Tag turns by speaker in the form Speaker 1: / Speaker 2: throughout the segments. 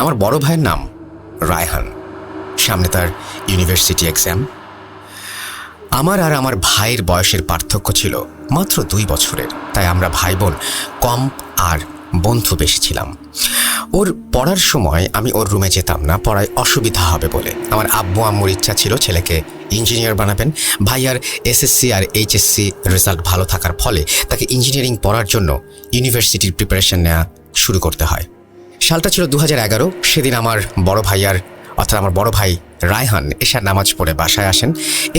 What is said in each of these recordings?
Speaker 1: আমার বড় ভাইয়ের নাম রায়হান। সামনে তার ইউনিভার্সিটি এক্সাম। আমার আর আমার ভাইয়ের বয়সের পার্থক্য ছিল মাত্র 2 বছরের, তাই আমরা ভাই বোন কম আর বন্ধু বেশি ছিলাম। ওর পড়ার সময় আমি ওর রুমে যেতাম না, পড়ায় অসুবিধা হবে বলে। আমার আব্বু আম্মুর ইচ্ছা ছিল ছেলেকে ইঞ্জিনিয়ার বানাবেন। ভাইয়ার এসএসসি আর এইচএসসি রেজাল্ট ভালো থাকার ফলে তাকে ইঞ্জিনিয়ারিং পড়ার জন্য ইউনিভার্সিটির প্রিপারেশন নেওয়া শুরু করতে হয়। সালটা ছিল 2011। সেদিন আমার বড় ভাই রায়হান এশার নামাজ পড়ে বাসায় আসেন।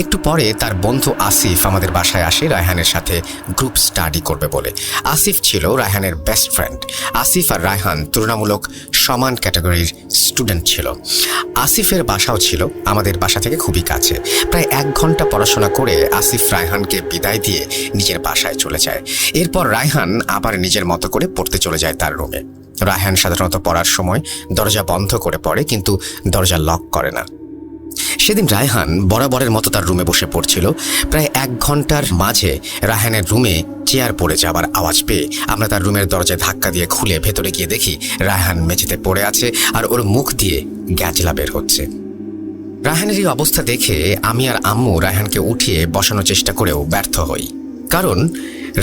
Speaker 1: একটু পরে তার বন্ধু আসিফ আমাদের বাসায় আসে রায়হানের সাথে গ্রুপ স্টাডি করবে বলে। আসিফ ছিল রায়হানের বেস্ট ফ্রেন্ড। আসিফ আর রায়হান তুলনামূলক সমান ক্যাটাগরির স্টুডেন্ট ছিল। আসিফের বাসাও ছিল আমাদের বাসা থেকে খুবই কাছে। প্রায় 1 ঘন্টা পড়াশোনা করে আসিফ রায়হানকে বিদায় দিয়ে নিজের বাসায় চলে যায়। এরপর রায়হান আবার নিজের মতো করে পড়তে চলে যায় তার রুমে। রায়হান সাধারণত পড়ার সময় দরজা বন্ধ করে পড়ে, কিন্তু দরজা লক করে না। সেদিন রায়হান বরাবরের মতো তার রুমে বসে পড়ছিল। প্রায় 1 ঘন্টার মাঝে রায়হানের রুমে চেয়ার পড়ে যাবার আওয়াজ পেয়ে আমরা তার রুমের দরজায় ধাক্কা দিয়ে খুলে ভেতরে গিয়ে দেখি রায়হান মেঝেতে পড়ে আছে আর ওর মুখ দিয়ে গ্যাজলা বের হচ্ছে। রায়হানের এই অবস্থা দেখে আমি আর আম্মু রায়হানকে উঠিয়ে বসানোর চেষ্টা করেও ব্যর্থ হই, কারণ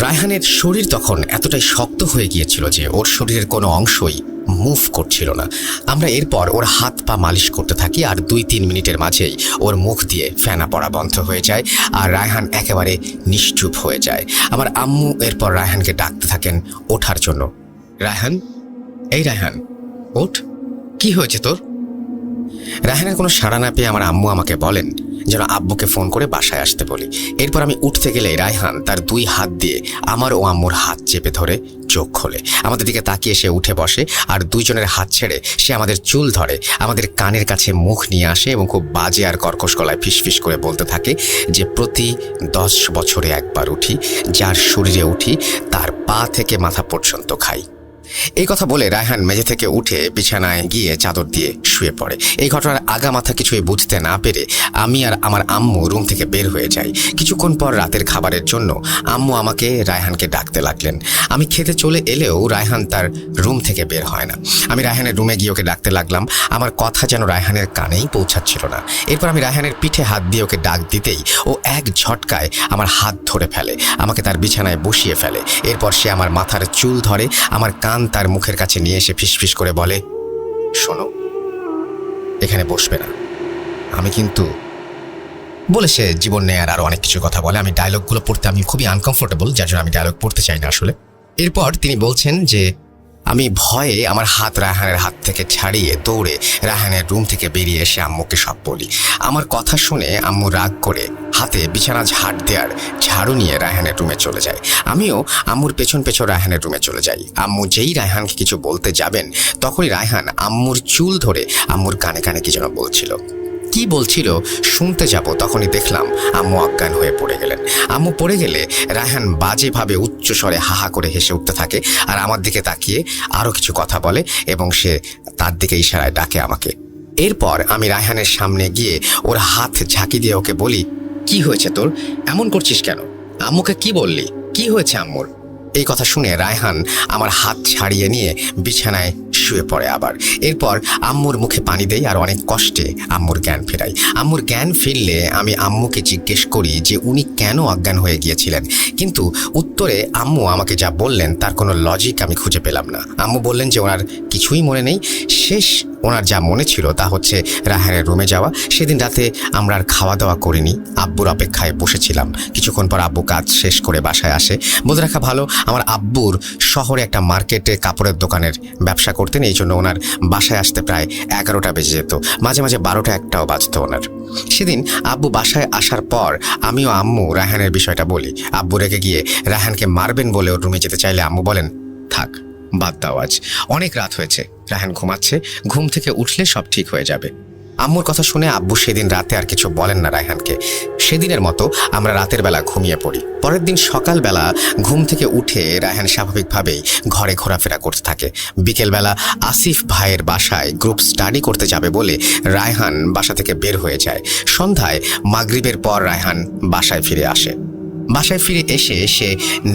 Speaker 1: রায়হানের শরীর তখন এতটাই শক্ত হয়ে গিয়েছিল যে ওর শরীরের কোনো অংশই মুভ করছিল না। আমরা এরপর ওর হাত পা মালিশ করতে থাকি আর 2-3 মিনিটের মাঝেই ওর মুখ দিয়ে ফেনা পড়া বন্ধ হয়ে যায় আর রায়হান একেবারে নিশ্চুপ হয়ে যায়। আমার আম্মু এরপর রায়হানকে ডাকতে থাকেন ওঠার জন্য। রায়হান, এই রায়হান, ওঠ, কি হয়েছে তোর? রায়হানের কোনো সাড়া না পেয়ে আমার আম্মু আমাকে বলেন যেন আব্বুকে ফোন করে বাসায় আসতে বলি। এরপর আমি উঠতে গেলে রায়হান তার 2 হাত দিয়ে আমার ও আম্মুর হাত চেপে ধরে চোখ খোলে। আমাদের দিকে তাকিয়ে সে উঠে বসে আর 2 জনের হাত ছেড়ে সে আমাদের চুল ধরে আমাদের কানের কাছে মুখ নিয়ে আসে এবং খুব বাজে আর কর্কশ গলায় ফিসফিস করে বলতে থাকে যে প্রতি 10 বছরে একবার উঠি, যার শরীরে উঠি তার পা থেকে মাথা পর্যন্ত খাই। এই কথা বলে রায়হান মেঝে থেকে উঠে বিছানায় গিয়ে চাদর দিয়ে শুয়ে পড়ে। এই ঘটনার আগা মাথা কিছুই বুঝতে না পেরে আমি আর আমার আম্মু রুম থেকে বের হয়ে যাই। কিছুক্ষণ পর রাতের খাবারের জন্য আম্মু আমাকে রায়হানকে ডাকতে লাগলেন। আমি খেতে চলে এলেও রায়হান তার রুম থেকে বের হয় না। আমি রায়হানের রুমে গিয়ে ওকে ডাকতে লাগলাম, আমার কথা যেন রায়হানের কানেই পৌঁছাচ্ছিল না। এরপর আমি রায়হানের পিঠে হাত দিয়ে ওকে ডাক দিতেই ও এক ঝটকায় আমার হাত ধরে ফেলে, আমাকে তার বিছানায় বসিয়ে ফেলে। এরপর সে আমার মাথার চুল ধরে আমার কান তার মুখের কাছে নিয়ে এসে ফিসফিস করে বলে, শোনো, এখানে বসবে না, আমি কিন্তু, বলে সে জীবন নেয়ার আরো অনেক কিছু কথা বলে। আমি ডায়লগগুলো পড়তে আমি খুবই আনকমফোর্টেবল, যার জন্য আমি ডায়লগ পড়তে চাই না আসলে। এরপর তিনি বলছেন যে আমি ভয়ে আমার হাত রায়হানের হাত থেকে ছাড়িয়ে দৌড়ে রায়হানের রুম থেকে বেরিয়ে এসে আম্মুকে সব বলি। আমার কথা শুনে আম্মু রাগ করে হাতে বিছানা ঝাড় দেওয়ার ঝাড়ু নিয়ে রায়হানের রুমে চলে যায়। আমিও আম্মুর পেছন পেছন রায়হানের রুমে চলে যাই। আম্মু যেই রায়হানকে কিছু বলতে যাবেন তখনই রায়হান আম্মুর চুল ধরে আম্মুর কানে কানে কি যেন বলছিল। কি বলছিল শুনতে যাব তখনই দেখলাম আম্মু অজ্ঞান হয়ে পড়ে গেলেন। আম্মু পড়ে গেলে রায়হান বাজেভাবে উচ্চ স্বরে হাহা করে হেসে উঠতে থাকে আর আমার দিকে তাকিয়ে আরও কিছু কথা বলে এবং সে তার দিকে ইশারায় ডাকে আমাকে। এরপর আমি রায়হানের সামনে গিয়ে ওর হাত ঝাঁকি দিয়ে ওকে বলি, কি হয়েছে তোর, এমন করছিস কেন? আম্মুকে কি বললি, কি হয়েছে আম্মুর? এই কথা শুনে রায়হান আমার হাত ছাড়িয়ে নিয়ে বিছানায় শুয়ে পড়ে আবার। এরপর আম্মুর মুখে পানি দেই আর অনেক কষ্টে আম্মুর জ্ঞান ফেরাই। আম্মুর জ্ঞান ফিরলে আমি আম্মুকে জিজ্ঞেস করি যে উনি কেন অজ্ঞান হয়ে গিয়েছিলেন, কিন্তু উত্তরে আম্মু আমাকে যা বললেন তার কোনো লজিক আমি খুঁজে পেলাম না। আম্মু বললেন যে ওনার কিছুই মনে নেই, শেষ ওনার যা মনে ছিল তা হচ্ছে রায়হানের রুমে যাওয়া। সেদিন রাতে আমরা আর খাওয়া দাওয়া করিনি, আব্বুর অপেক্ষায় বসেছিলাম। কিছুক্ষণ পর আব্বু কাজ শেষ করে বাসায় আসে। বলতে রাখা ভালো, আমার আব্বুর শহরে একটা মার্কেটে কাপড়ের দোকানের ব্যবসা করতেন, এই জন্য ওনার বাসায় আসতে প্রায় 11টা বেজে যেত, মাঝে মাঝে 12টা 1টাও বাজতো ওনার। সেদিন আব্বু বাসায় আসার পর আমিও আম্মু রায়হানের বিষয়টা বলি। আব্বু রেগে গিয়ে রায়হানকে মারবেন বলে ওর রুমে যেতে চাইলে আম্মু বলেন, থাক, বাদ দাও, আজ অনেক রাত হয়েছে, রায়হান ঘুমাচ্ছে, ঘুম থেকে উঠলে সব ঠিক হয়ে যাবে। আম্মুর কথা শুনে আব্বু সেদিন রাতে আর কিছু বলেন না রায়হানকে। সেদিনের মতো আমরা রাতের বেলা ঘুমিয়ে পড়ি। পরের দিন সকালবেলা ঘুম থেকে উঠে রায়হান স্বাভাবিকভাবেই ঘরে ঘোরাফেরা করতে থাকে। বিকেলবেলা আসিফ ভাইয়ের বাসায় গ্রুপ স্টাডি করতে যাবে বলে রায়হান বাসা থেকে বের হয়ে যায়। সন্ধ্যায় মাগরিবের পর রায়হান বাসায় ফিরে আসে। বাসায় ফিরে এসে সে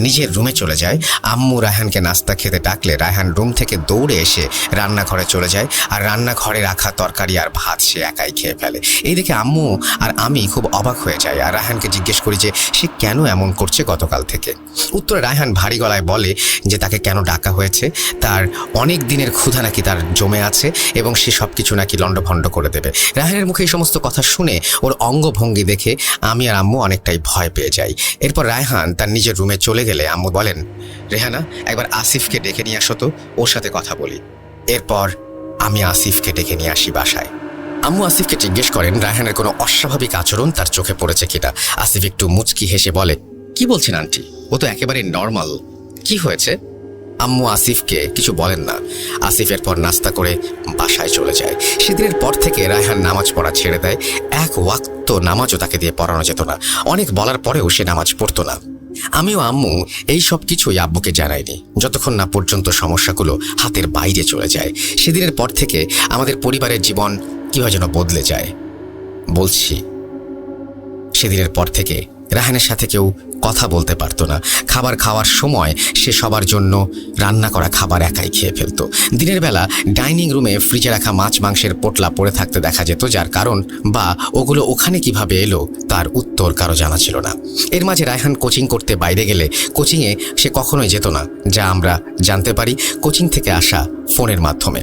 Speaker 1: নিজের রুমে চলে যায়। আম্মু রায়হানকে নাস্তা খেতে ডাকলে রায়হান রুম থেকে দৌড়ে এসে রান্নাঘরে চলে যায়, আর রান্নাঘরে রাখা তরকারি আর ভাত সে একাই খেয়ে ফেলে। এই দেখে আম্মু আর আমি খুব অবাক হয়ে যাই, আর রায়হানকে জিজ্ঞেস করি যে সে কেন এমন করছে গতকাল থেকে। উত্তরে রায়হান ভারী গলায় বলে যে তাকে কেন ডাকা হয়েছে, তার অনেক দিনের ক্ষুধা নাকি তার জমে আছে এবং সে সব কিছু নাকি লণ্ডভণ্ড করে দেবে। রায়হানের মুখে এই সমস্ত কথা শুনে ওর অঙ্গভঙ্গি দেখে আমি আর আম্মু অনেকটাই ভয় পেয়ে যাই। এরপর রায়হান তার নিজের রুমে চলে গেলে আম্মু বলেন, রেহানা একবার আসিফকে ডেকে নিয়ে আসো তো, ওর সাথে কথা বলি। এরপর আমি আসিফকে ডেকে নিয়ে আসি বাসায়। আম্মু আসিফকে জিজ্ঞেস করেন রায়হানের কোনো অস্বাভাবিক আচরণ তার চোখে পড়েছে কিনা। আসিফ একটু মুচকি হেসে বলে, কি বলছেন আন্টি, ও তো একেবারে নর্মাল, কি হয়েছে? আম্মু আসিফকে কিছু বলেন না। আসিফ এরপর নাস্তা করে বাসায় চলে যায়। সেদিনের পর থেকে রায়হান নামাজ পড়া ছেড়ে দেয়। এক ওয়াক্ত নামাজও তাকে দিয়ে পড়ানো যেত না। অনেক বলার পরেও সে নামাজ পড়তো না। আমিও আম্মু এই সব কিছুই আব্বুকে জানাইনি, যতক্ষণ না পর্যন্ত সমস্যাগুলো হাতের বাইরে চলে যায়। সেদিনের পর থেকে আমাদের পরিবারের জীবন কীভাবে যেন বদলে যায়। বলছি, সেদিনের পর থেকে রায়হানের সাথে কেউ কথা বলতে পারতো না। খাবার খাওয়ার সময় সে সবার জন্য রান্না করা খাবার একাই খেয়ে ফেলতো। দিনের বেলা ডাইনিং রুমে ফ্রিজে রাখা মাছ মাংসের পোটলা পড়ে থাকতে দেখা যেত, যার কারণ বা ওগুলো ওখানে কিভাবে এলো তার উত্তর কারো জানা ছিল না। এর মাঝে রায়হান কোচিং করতে বাইরে গেলে কোচিংয়ে সে কখনোই যেত না, যা আমরা জানতে পারি কোচিং থেকে আসা ফোনের মাধ্যমে।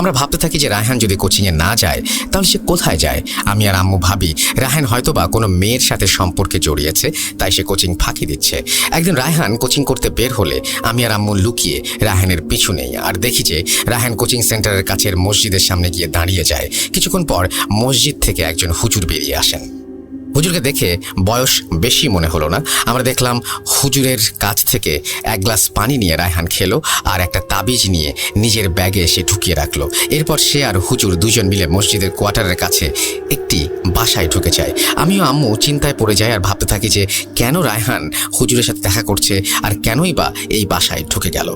Speaker 1: আমরা ভাবতে থাকি যে রায়হান যদি কোচিংয়ে না যায় তাহলে সে কোথায় যায়। আমি আর আম্মু ভাবি রায়হান হয়তোবা কোনো মেয়ের সাথে সম্পর্কে জড়িয়েছে, তাই সে কোচিং ফাঁকি দিচ্ছে। একদিন রায়হান কোচিং করতে বের হলে আমি আর আম্মু লুকিয়ে রায়হানের পিছু নেই, আর দেখি যে রায়হান কোচিং সেন্টারের কাছের মসজিদের সামনে গিয়ে দাঁড়িয়ে যায়। কিছুক্ষণ পর মসজিদ থেকে একজন হুজুর বেরিয়ে আসেন। হুজুরকে দেখে বয়স বেশি মনে হলো না। আমরা দেখলাম হুজুরের কাছ থেকে এক গ্লাস পানি নিয়ে রায়হান খেলো, আর একটা তাবিজ নিয়ে নিজের ব্যাগে সে ঢুকিয়ে রাখলো। এরপর সে আর হুজুর দুজন মিলে মসজিদের কোয়ার্টারের কাছে একটি বাসায় ঢুকে যায়। আমিও আম্মু চিন্তায় পড়ে যাই আর ভাবতে থাকি যে কেন রায়হান হুজুরের সাথে দেখা করছে আর কেনই বা এই বাসায় ঢুকে গেল।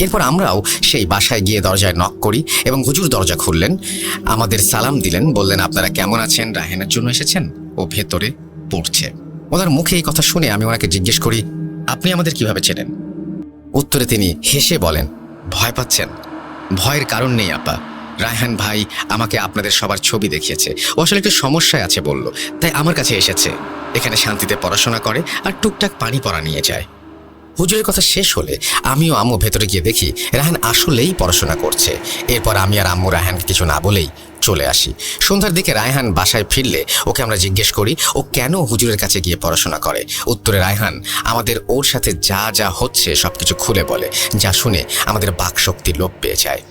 Speaker 1: এরপর আমরাও সেই বাসায় গিয়ে দরজায় নক করি এবং হুজুর দরজা খুললেন, আমাদের সালাম দিলেন, বললেন আপনারা কেমন আছেন, রায়হানের জন্য এসেছেন, ও ভেতরে পড়ছে। ওনার মুখে এই কথা শুনে আমি ওনাকে জিজ্ঞেস করি, আপনি আমাদের কিভাবে চেনেন? উত্তরে তিনি হেসে বলেন, ভয় পাচ্ছেন? ভয়ের কারণ নেই আপা, রায়হান ভাই আমাকে আপনাদের সবার ছবি দেখিয়েছে, ও আসলে একটু সমস্যায় আছে বলল, তাই আমার কাছে এসেছে। এখানে শান্তিতে পড়াশোনা করে আর টুকটাক পানি পড়া নিয়ে যায়। হুজুরের কথা শেষ হলে আমিও আম্মু ভেতরে গিয়ে দেখি রায়হান আসলেই পড়াশোনা করছে। এরপর আমি আর আম্মু রায়হানকে কিছু না বলেই চলে আসি। সন্ধ্যার দিকে রায়হান বাসায় ফিরলে ওকে আমরা জিজ্ঞেস করি ও কেন হুজুরের কাছে গিয়ে পড়াশোনা করে। উত্তরে রায়হান আমাদের ওর সাথে যা যা হচ্ছে সবকিছু খুলে বলে, যা শুনে আমাদের বাকশক্তি লোপ পেয়ে যায়।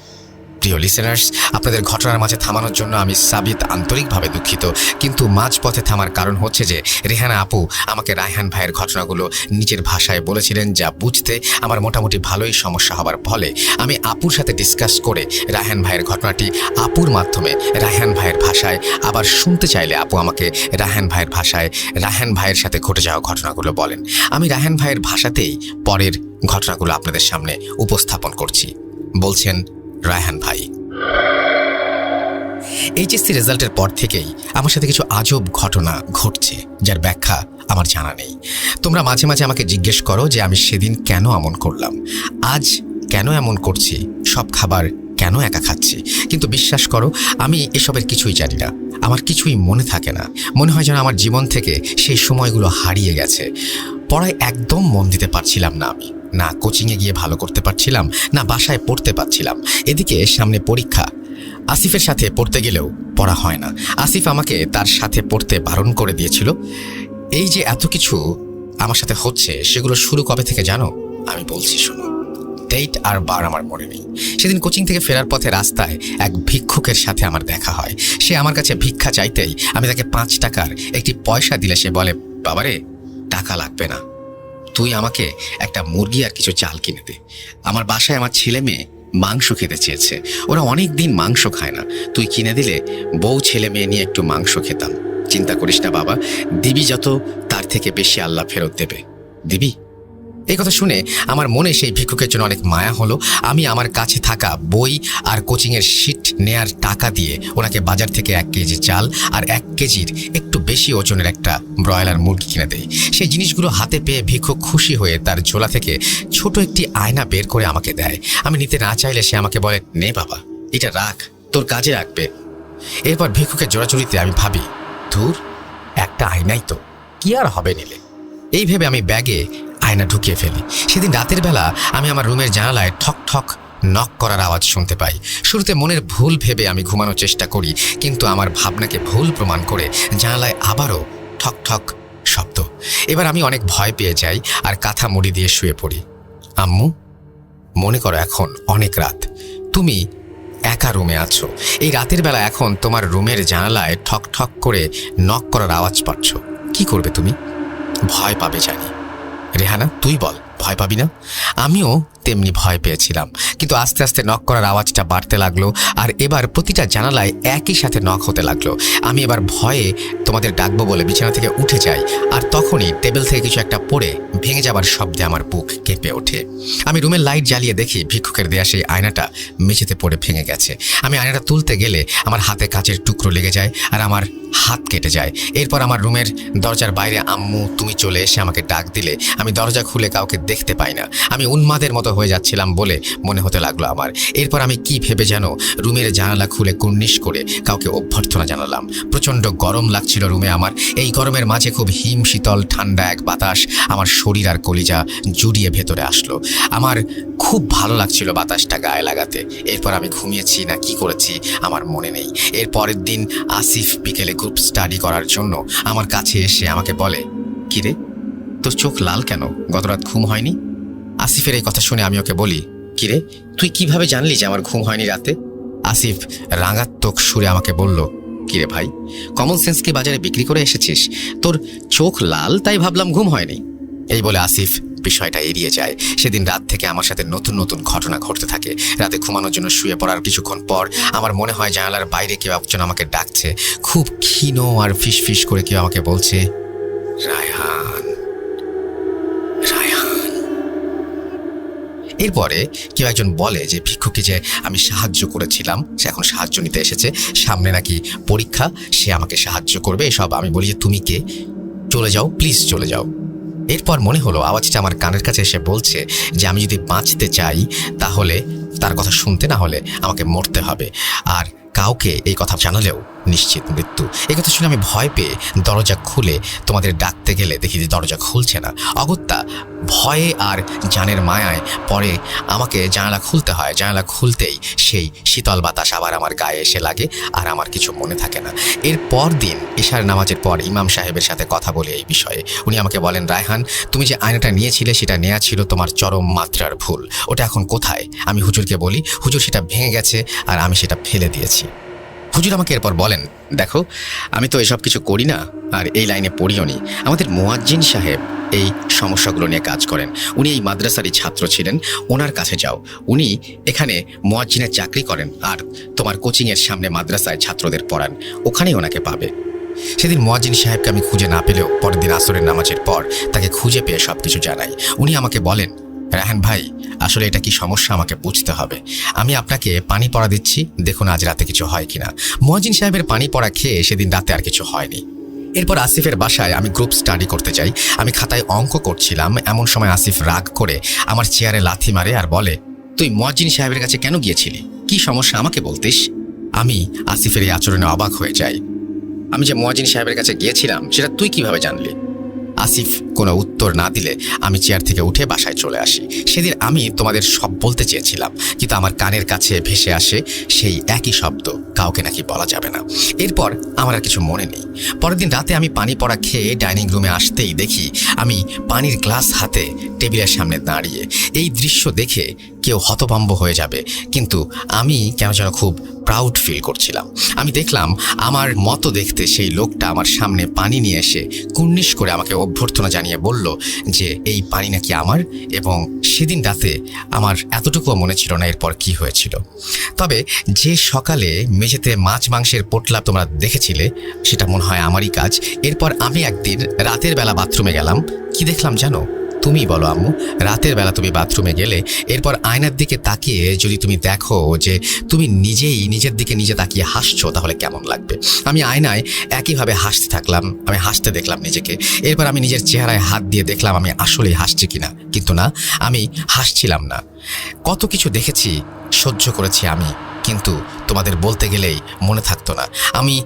Speaker 1: প্রিয় লিসেনার্স, আপনাদের ঘটনার মাঝে থামানোর জন্য আমি সাবিত আন্তরিকভাবে দুঃখিত, কিন্তু মাঝপথে থামার কারণ হচ্ছে যে রেহানা আপু আমাকে রায়হান ভাইয়ের ঘটনাগুলো নিজের ভাষায় বলেছিলেন, যা বুঝতে আমার মোটামুটি ভালোই সমস্যা হবার ফলে আমি আপুর সাথে ডিসকাস করে রায়হান ভাইয়ের ঘটনাটি আপুর মাধ্যমে রায়হান ভাইয়ের ভাষায় আবার শুনতে চাইলে আপু আমাকে রায়হান ভাইয়ের ভাষায় রায়হান ভাইয়ের সাথে ঘটে যাওয়া ঘটনাগুলো বলেন। আমি রায়হান ভাইয়ের ভাষাতেই পরের ঘটনাগুলো আপনাদের সামনে উপস্থাপন করছি। বলছেন রায়হান ভাই, এইচএসসি রেজাল্টের পর থেকেই আমার সাথে কিছু আজব ঘটনা ঘটছে, যার ব্যাখ্যা আমার জানা নেই। তোমরা মাঝে মাঝে আমাকে জিজ্ঞেস করো যে আমি সেদিন কেন এমন করলাম, আজ কেন এমন করছি, সব খাবার কেন একা খাচ্ছি। কিন্তু বিশ্বাস করো আমি এসবের কিছুই জানি না, আমার কিছুই মনে থাকে না। মনে হয় যেন আমার জীবন থেকে সেই সময়গুলো হারিয়ে গেছে। পড়ায় একদম মন দিতে পারছিলাম না আমি, না কোচিংয়ে গিয়ে ভালো করতে পারছিলাম, না বাসায় পড়তে পারছিলাম। এদিকে সামনে পরীক্ষা, আসিফের সাথে পড়তে গেলেও পড়া হয় না। আসিফ আমাকে তার সাথে পড়তে বারণ করে দিয়েছিল। এই যে এত কিছু আমার সাথে হচ্ছে সেগুলো শুরু কবে থেকে জানো? আমি বলছি শোনো, ডেট আর বার আমার মনে নেই। সেদিন কোচিং থেকে ফেরার পথে রাস্তায় এক ভিক্ষুকের সাথে আমার দেখা হয়। সে আমার কাছে ভিক্ষা চাইতেই আমি তাকে 5 টাকার একটি পয়সা দিলে সে বলে, বাবারে টাকা লাগবে না, তুই আমাকে একটা মুরগি আর কিছু চাল কিনে দে। আমার বাসায় আমার ছেলে মেয়ে মাংস খেতে চেয়েছে, ওরা অনেক দিন মাংস খায় না, তুই কিনে দিলে বউ ছেলে মেয়ে নিয়ে একটু মাংস খেতাম। চিন্তা করিস না বাবা, দিবি যত তার থেকে বেশি আল্লাহ ফেরত দেবে, দিবি। এই কথা শুনে আমার মনে সেই ভিক্ষুকের জন্য অনেক মায়া হলো। আমি আমার কাছে থাকা বই আর কোচিংয়ের শিট নেয়ার টাকা দিয়ে ওনাকে বাজার থেকে 1 কেজি চাল আর 1 কেজির একটু বেশি ওজনের একটা ব্রয়লার মুরগি কিনে দেই। সেই জিনিসগুলো হাতে পেয়ে ভিক্ষুক খুশি হয়ে তার ঝোলা থেকে ছোট একটি আয়না বের করে আমাকে দেয়। আমি নিতে না চাইলে সে আমাকে বলে, নে বাবা, এটা রাখ, তোর কাজে রাখবে। এরপর ভিক্ষুকের জোড়াজুড়িতে আমি ভাবি, ধুর, একটা আয়নাই তো, কি আর হবে নিলে। এই ভেবে আমি ব্যাগে আয়না ঢুকিয়ে ফেলি। সেদিন রাতের বেলা আমি আমার রুমের জানালায় ঠক ঠক নক করার আওয়াজ শুনতে পাই। শুরুতে মনের ভুল ভেবে আমি ঘুমানোর চেষ্টা করি, কিন্তু আমার ভাবনাকে ভুল প্রমাণ করে জানালায় আবারও ঠক ঠক শব্দ। এবার আমি অনেক ভয় পেয়ে যাই আর কাঁথা মুড়ি দিয়ে শুয়ে পড়ি। আম্মু, মনে করো এখন অনেক রাত, তুমি একা রুমে আছো। এই রাতের বেলা এখন তোমার রুমের জানালায় ঠক ঠক করে নক করার আওয়াজ পাচ্ছ, কি করবে তুমি? ভয় পাবে জানি। রেহানা, তুই বল, ভয় পাবি না? আমিও তেমনি ভয় পেয়েছিলাম, কিন্তু আস্তে আস্তে নক করার আওয়াজটা বাড়তে লাগলো আর এবার প্রতিটা জানালায় একই সাথে নক হতে লাগলো। আমি এবার ভয়ে তোমাদের ডাকবো বলে বিছানা থেকে উঠে যাই, আর তখনই টেবিল থেকে কিছু একটা পড়ে ভেঙে যাবার শব্দে আমার বুক কেঁপে ওঠে। আমি রুমের লাইট জ্বালিয়ে দেখি ভিক্ষুকের দেয়া সেই আয়নাটা মেঝেতে পড়ে ভেঙে গেছে। আমি আয়নাটা তুলতে গেলে আমার হাতে কাচের টুকরো লেগে যায় আর আমার হাত কেটে যায়। এরপর আমার রুমের দরজার বাইরে আম্মু তুমি চলে এসে আমাকে ডাক দিলে। আমি দরজা খুলে কাউকে দেখতে পাই না। আমি উন্মাদের মতো হয়ে যাচ্ছিলাম বলে মনে হতে লাগলো আমার। এরপর আমি কি ভেবে যেন রুমের জানালা খুলে কুর্নিশ করে কাউকে অভ্যর্থনা জানালাম। প্রচণ্ড গরম লাগছিল রুমে আমার। এই গরমের মাঝে খুব হিম শীতল ঠান্ডা এক বাতাস আমার শরীর আর কলিজা জুড়িয়ে ভেতরে আসলো। আমার খুব ভালো লাগছিল বাতাসটা গায়ে লাগাতে। এরপর আমি ঘুমিয়েছি না কি করেছি আমার মনে নেই। এর পরের দিন আসিফ বিকেলে গ্রুপ স্টাডি করার জন্য আমার কাছে এসে আমাকে বলে, কিরে, তোর চোখ লাল কেন? গত রাত ঘুম হয়নি? আসিফের এই কথা শুনে আমি ওকে বলি, কিরে, তুই কিভাবে জানলি যে আমার ঘুম হয়নি রাতে? আসিফ রাঙাত্মক সুরে আমাকে বলল, কিরে ভাই, কমন সেন্স কি বাজারে বিক্রি করে এসেছিস? তোর চোখ লাল তাই ভাবলাম ঘুম হয়নি। এই বলে আসিফ বিষয়টা এড়িয়ে যায়। সেদিন রাত থেকে আমার সাথে নতুন নতুন ঘটনা ঘটতে থাকে। রাতে ঘুমানোর জন্য শুয়ে পড়ার কিছুক্ষণ পর আমার মনে হয় জানালার বাইরে কেউ একজন আমাকে ডাকছে, খুব ক্ষীণ আর ফিস ফিস করে কেউ আমাকে বলছে, রায়হান, রায়হান। এরপরে কেউ একজন বলে যে ভিক্ষুকে যে আমি সাহায্য করেছিলাম সে এখন সাহায্য নিতে এসেছে, সামনে নাকি পরীক্ষা, সে আমাকে সাহায্য করবে। এসব আমি বলি যে তুমি কে, চলে যাও, প্লিজ চলে যাও। এরপর মনে হলো আওয়াজটা আমার কানের কাছে এসে বলছে যে আমি যদি বাঁচতে চাই তাহলে তার কথা শুনতে, না হলে আমাকে মরতে হবে, আর কাউকে এই কথা জানালেও নিশ্চিত মৃত্যু। এই কথা শুনে আমি ভয় পেয়ে দরজা খুলে তোমাদের ডাকতে গেলে দেখি যে দরজা খুলছে না। অগত্যা ভয়ে আর জানের মায়ায় পরে আমাকে জানালা খুলতে হয়। জানালা খুলতেই সেই শীতল বাতাস আবার আমার গায়ে এসে লাগে আর আমার কিছু মনে থাকে না। এর পর দিন ঈশার নামাজের পর ইমাম সাহেবের সাথে কথা বলে এই বিষয়ে উনি আমাকে বলেন, রায়হান, তুমি যে আয়নাটা নিয়েছিলে সেটা নেওয়া ছিল তোমার চরম মাত্রার ভুল। ওটা এখন কোথায়? আমি হুজুরকে বলি। হুজুর সেটা ভেঙে গেছে আর আমি সেটা ফেলে দিয়েছি। হুজুর আমাকে এরপর বলেন, দেখো, আমি তো এসব কিছু করি না আর এই লাইনে পড়িও নি। আমাদের মুয়াজ্জিন সাহেব এই সমস্যাগুলো নিয়ে কাজ করেন। উনি এই মাদ্রাসারই ছাত্র ছিলেন, ওনার কাছে যাও। উনি এখানে মুয়াজ্জিনের চাকরি করেন আর তোমার কোচিংয়ের সামনে মাদ্রাসায় ছাত্রদের পড়ান, ওখানেই ওনাকে পাবে। সেদিন মুয়াজ্জিন সাহেবকে আমি খুঁজে না পেলেও পরের দিন আসরের নামাজের পর তাকে খুঁজে পেয়ে সব কিছু জানাই। উনি আমাকে বলেন, রায়হান ভাই, আসলে এটা কি সমস্যা আমাকে বুঝতে হবে। আমি আপনাকে পানি পড়া দিচ্ছি, দেখুন আজ রাতে কিছু হয় কিনা। মুয়াজ্জিন সাহেবের পানি পড়া খেয়ে সেদিন রাতে আর কিছু হয়নি। এরপর আসিফের বাসায় আমি গ্রুপ স্টাডি করতে যাই। আমি খাতায় অঙ্ক করছিলাম, এমন সময় আসিফ রাগ করে আমার চেয়ারে লাথি মারে আর বলে, তুই মুয়াজ্জিন সাহেবের কাছে কেন গিয়েছিলি? কি সমস্যা আমাকে বলতিস? আমি আসিফের এই আচরণে অবাক হয়ে যাই। আমি যে মুয়াজ্জিন সাহেবের কাছে গিয়েছিলাম সেটা তুই কিভাবে জানলি? আসিফ কোনো উত্তর না দিলে আমি চেয়ার থেকে উঠে বাসায় চলে আসি। সেদিন আমি তোমাদের সব বলতে চেয়েছিলাম, কিন্তু আমার কানের কাছে ভেসে আসে সেই একই শব্দ, কাউকে নাকি বলা যাবে না। এরপর আমার আর কিছু মনে নেই। পরের দিন রাতে আমি পানি পড়া খেয়ে ডাইনিং রুমে আসতেই দেখি আমি পানির গ্লাস হাতে টেবিলের সামনে দাঁড়িয়ে। এই দৃশ্য দেখে কেউ হতভম্ব হয়ে যাবে, কিন্তু আমি কেন যেন খুব প্রাউড ফিল করছিলাম। আমি দেখলাম আমার মতো দেখতে সেই লোকটা আমার সামনে পানি নিয়ে এসে কুর্নিশ করে আমাকে অভ্যর্থনা জানিয়ে বলল যে এই পানি নাকি আমার, এবং সেদিন রাতে আমার এতটুকুও মনে ছিল না এরপর কি হয়েছিল। তবে যে সকালে মেঝেতে মাছ মাংসের পোটলা তোমরা দেখেছিলে সেটা মনে হয় আমারই কাজ। এরপর আমি একদিন রাতের বেলা বাথরুমে গেলাম, কি দেখলাম জানো? তুমি বলো আম্মু, রাতের বেলা তুমি বাথরুমে গেলে, এরপর আয়নার দিকে তাকিয়ে যদি তুমি দেখো যে তুমি নিজেই নিজের দিকে নিজে তাকিয়ে হাসছো, তাহলে কেমন লাগবে? আমি আয়নায় একইভাবে হাসতে থাকলাম, আমি হাসতে দেখলাম নিজেকে। এরপর আমি নিজের চেহারায় হাত দিয়ে দেখলাম আমি আসলেই হাসছি কিনা, কিন্তু না, আমি হাসছিলাম না। কত কিছু দেখেছি, সহ্য করেছি আমি, কিন্তু তোমাদের বলতে গেলেই মনে থাকতো না। আমি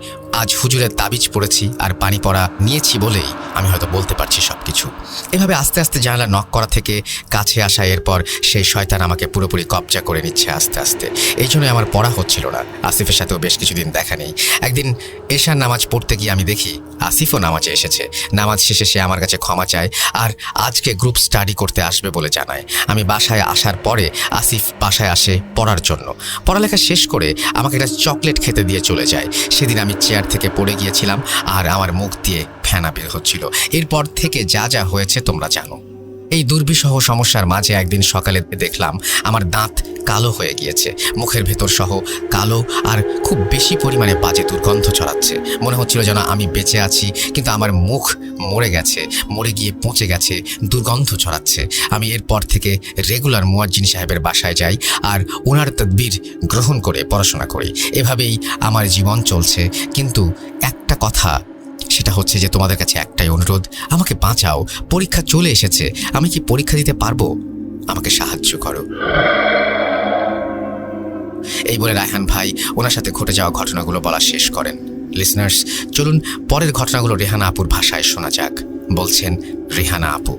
Speaker 1: আজ হুজুরের তাবিজ পড়েছি আর পানি পড়া নিয়েছি বলেই আমি হয়তো বলতে পারছি সব কিছু। এভাবে আস্তে আস্তে জানালা নক করা থেকে কাছে আসা, এরপর সেই শয়তান আমাকে পুরোপুরি কবজা করে নিচ্ছে আস্তে আস্তে। এই জন্যই আমার পড়া হচ্ছিল না। আসিফের সাথেও বেশ কিছুদিন দেখা নেই। একদিন এশার নামাজ পড়তে গিয়ে আমি দেখি আসিফও নামাজে এসেছে। নামাজ শেষে সে আমার কাছে ক্ষমা চায় আর আজকে গ্রুপ স্টাডি করতে আসবে বলে জানায়। আমি বাসায় আসার পরে আসিফ বাসায় আসে পড়ার জন্য। পড়ালেখা শেষ করে আমাকে একটা চকলেট খেতে দিয়ে চলে যায়। সেদিন আমি চেয়ার থেকে পড়ে গিয়েছিলাম আর আমার মুখ দিয়ে ফেনা বের হচ্ছিল। এরপর থেকে যা যা হয়েছে তোমরা জানো। এই দুর্বিষহ সমস্যার মাঝে একদিন সকালে দেখলাম আমার দাঁত কালো হয়ে গিয়েছে, মুখের ভেতর সহ কালো আর খুব বেশি পরিমাণে বাজে দুর্গন্ধ ছড়াচ্ছে। মনে হচ্ছিল যেন আমি বেঁচে আছি, কিন্তু আমার মুখ মরে গেছে, মরে গিয়ে পচে গেছে, দুর্গন্ধ ছড়াচ্ছে। আমি এরপর থেকে রেগুলার মুয়াজ্জিন সাহেবের বাসায় যাই আর ওনার তাদবির গ্রহণ করে পড়াশোনা করি। এভাবেই আমার জীবন চলছে। কিন্তু একটা কথা, সেটা হচ্ছে যে তোমাদের কাছে একটাই অনুরোধ, আমাকে বাঁচাও। পরীক্ষা চলে এসেছে, আমি কি পরীক্ষা দিতে পারবো? আমাকে সাহায্য করো। এই বলে রায়হান ভাই ওনার সাথে ঘটে যাওয়া ঘটনাগুলো বলা শেষ করেন। লিসনার্স, চলুন পরের ঘটনাগুলো রেহানা আপুর ভাষায় শোনা যাক। বলছেন রেহানা আপু।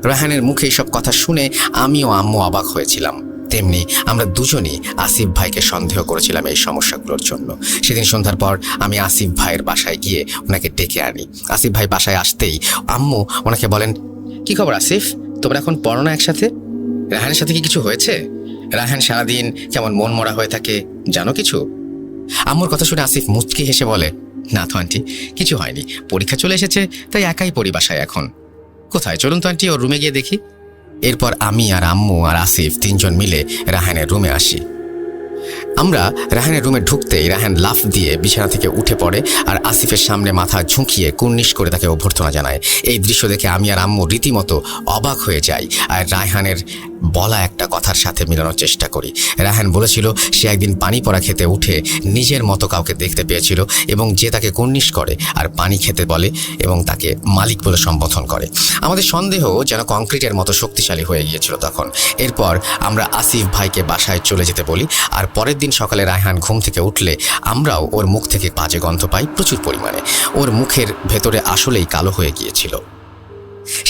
Speaker 1: রায়হানের মুখে এইসব কথা শুনে আমিও আম্মু অবাক হয়েছিলাম। তেমনি আমরা দুজনই আসিফ ভাইকে সন্দেহ করেছিলাম এই সমস্যাগুলোর জন্য। সেদিন সন্ধ্যার পর আমি আসিফ ভাইয়ের বাসায় গিয়ে ওনাকে ডেকে আনি। আসিফ ভাই বাসায় আসতেই আম্মু ওনাকে বলেন, কি খবর আসিফ, তোমরা এখন পড়ো না একসাথে? রায়হানের সাথে কি কিছু হয়েছে? রায়হান সারাদিন কেমন মন মরা হয়ে থাকে, জানো কিছু? আম্মুর কথা শুনে আসিফ মুচকি হেসে বলে, না তো আন্টি, কিছু হয়নি, পরীক্ষা চলে এসেছে তাই একাই পড়ি বাসায় এখন। কোথায়, চলুন তো আন্টি ওর রুমে গিয়ে দেখি। এরপর আমি আর আম্মু আর আসিফ তিনজন মিলে রায়হানের রুমে আসি। আমরা রায়হানের রুমে ঢুকতেই রায়হান লাফ দিয়ে বিছানা থেকে উঠে পড়ে আর আসিফের সামনে মাথা ঝুঁকিয়ে কুর্নিশ করে তাকে অভ্যর্থনা জানায়। এই দৃশ্য দেখে আমি আর আম্মু রীতিমতো অবাক হয়ে যাই আর রায়হানের বলা একটা কথার সাথে মিলানোর চেষ্টা করি। রায়হান বলেছিল সে একদিন পানি পড়া খেতে উঠে নিজের মতো কাউকে দেখতে পেয়েছিল এবং যে তাকে কুর্নিশ করে আর পানি খেতে বলে এবং তাকে মালিক বলে সম্বোধন করে। আমাদের সন্দেহ যেন কংক্রিটের মতো শক্তিশালী হয়ে গিয়েছিল তখন। এরপর আমরা আসিফ ভাইকে বাসায় চলে যেতে বলি আর পরের দিন সকালে রায়হান ঘুম থেকে উঠলে আমরাও ওর মুখ থেকে বাজে গন্ধ পাই প্রচুর পরিমাণে। ওর মুখের ভেতরে আসলেই কালো হয়ে গিয়েছিল।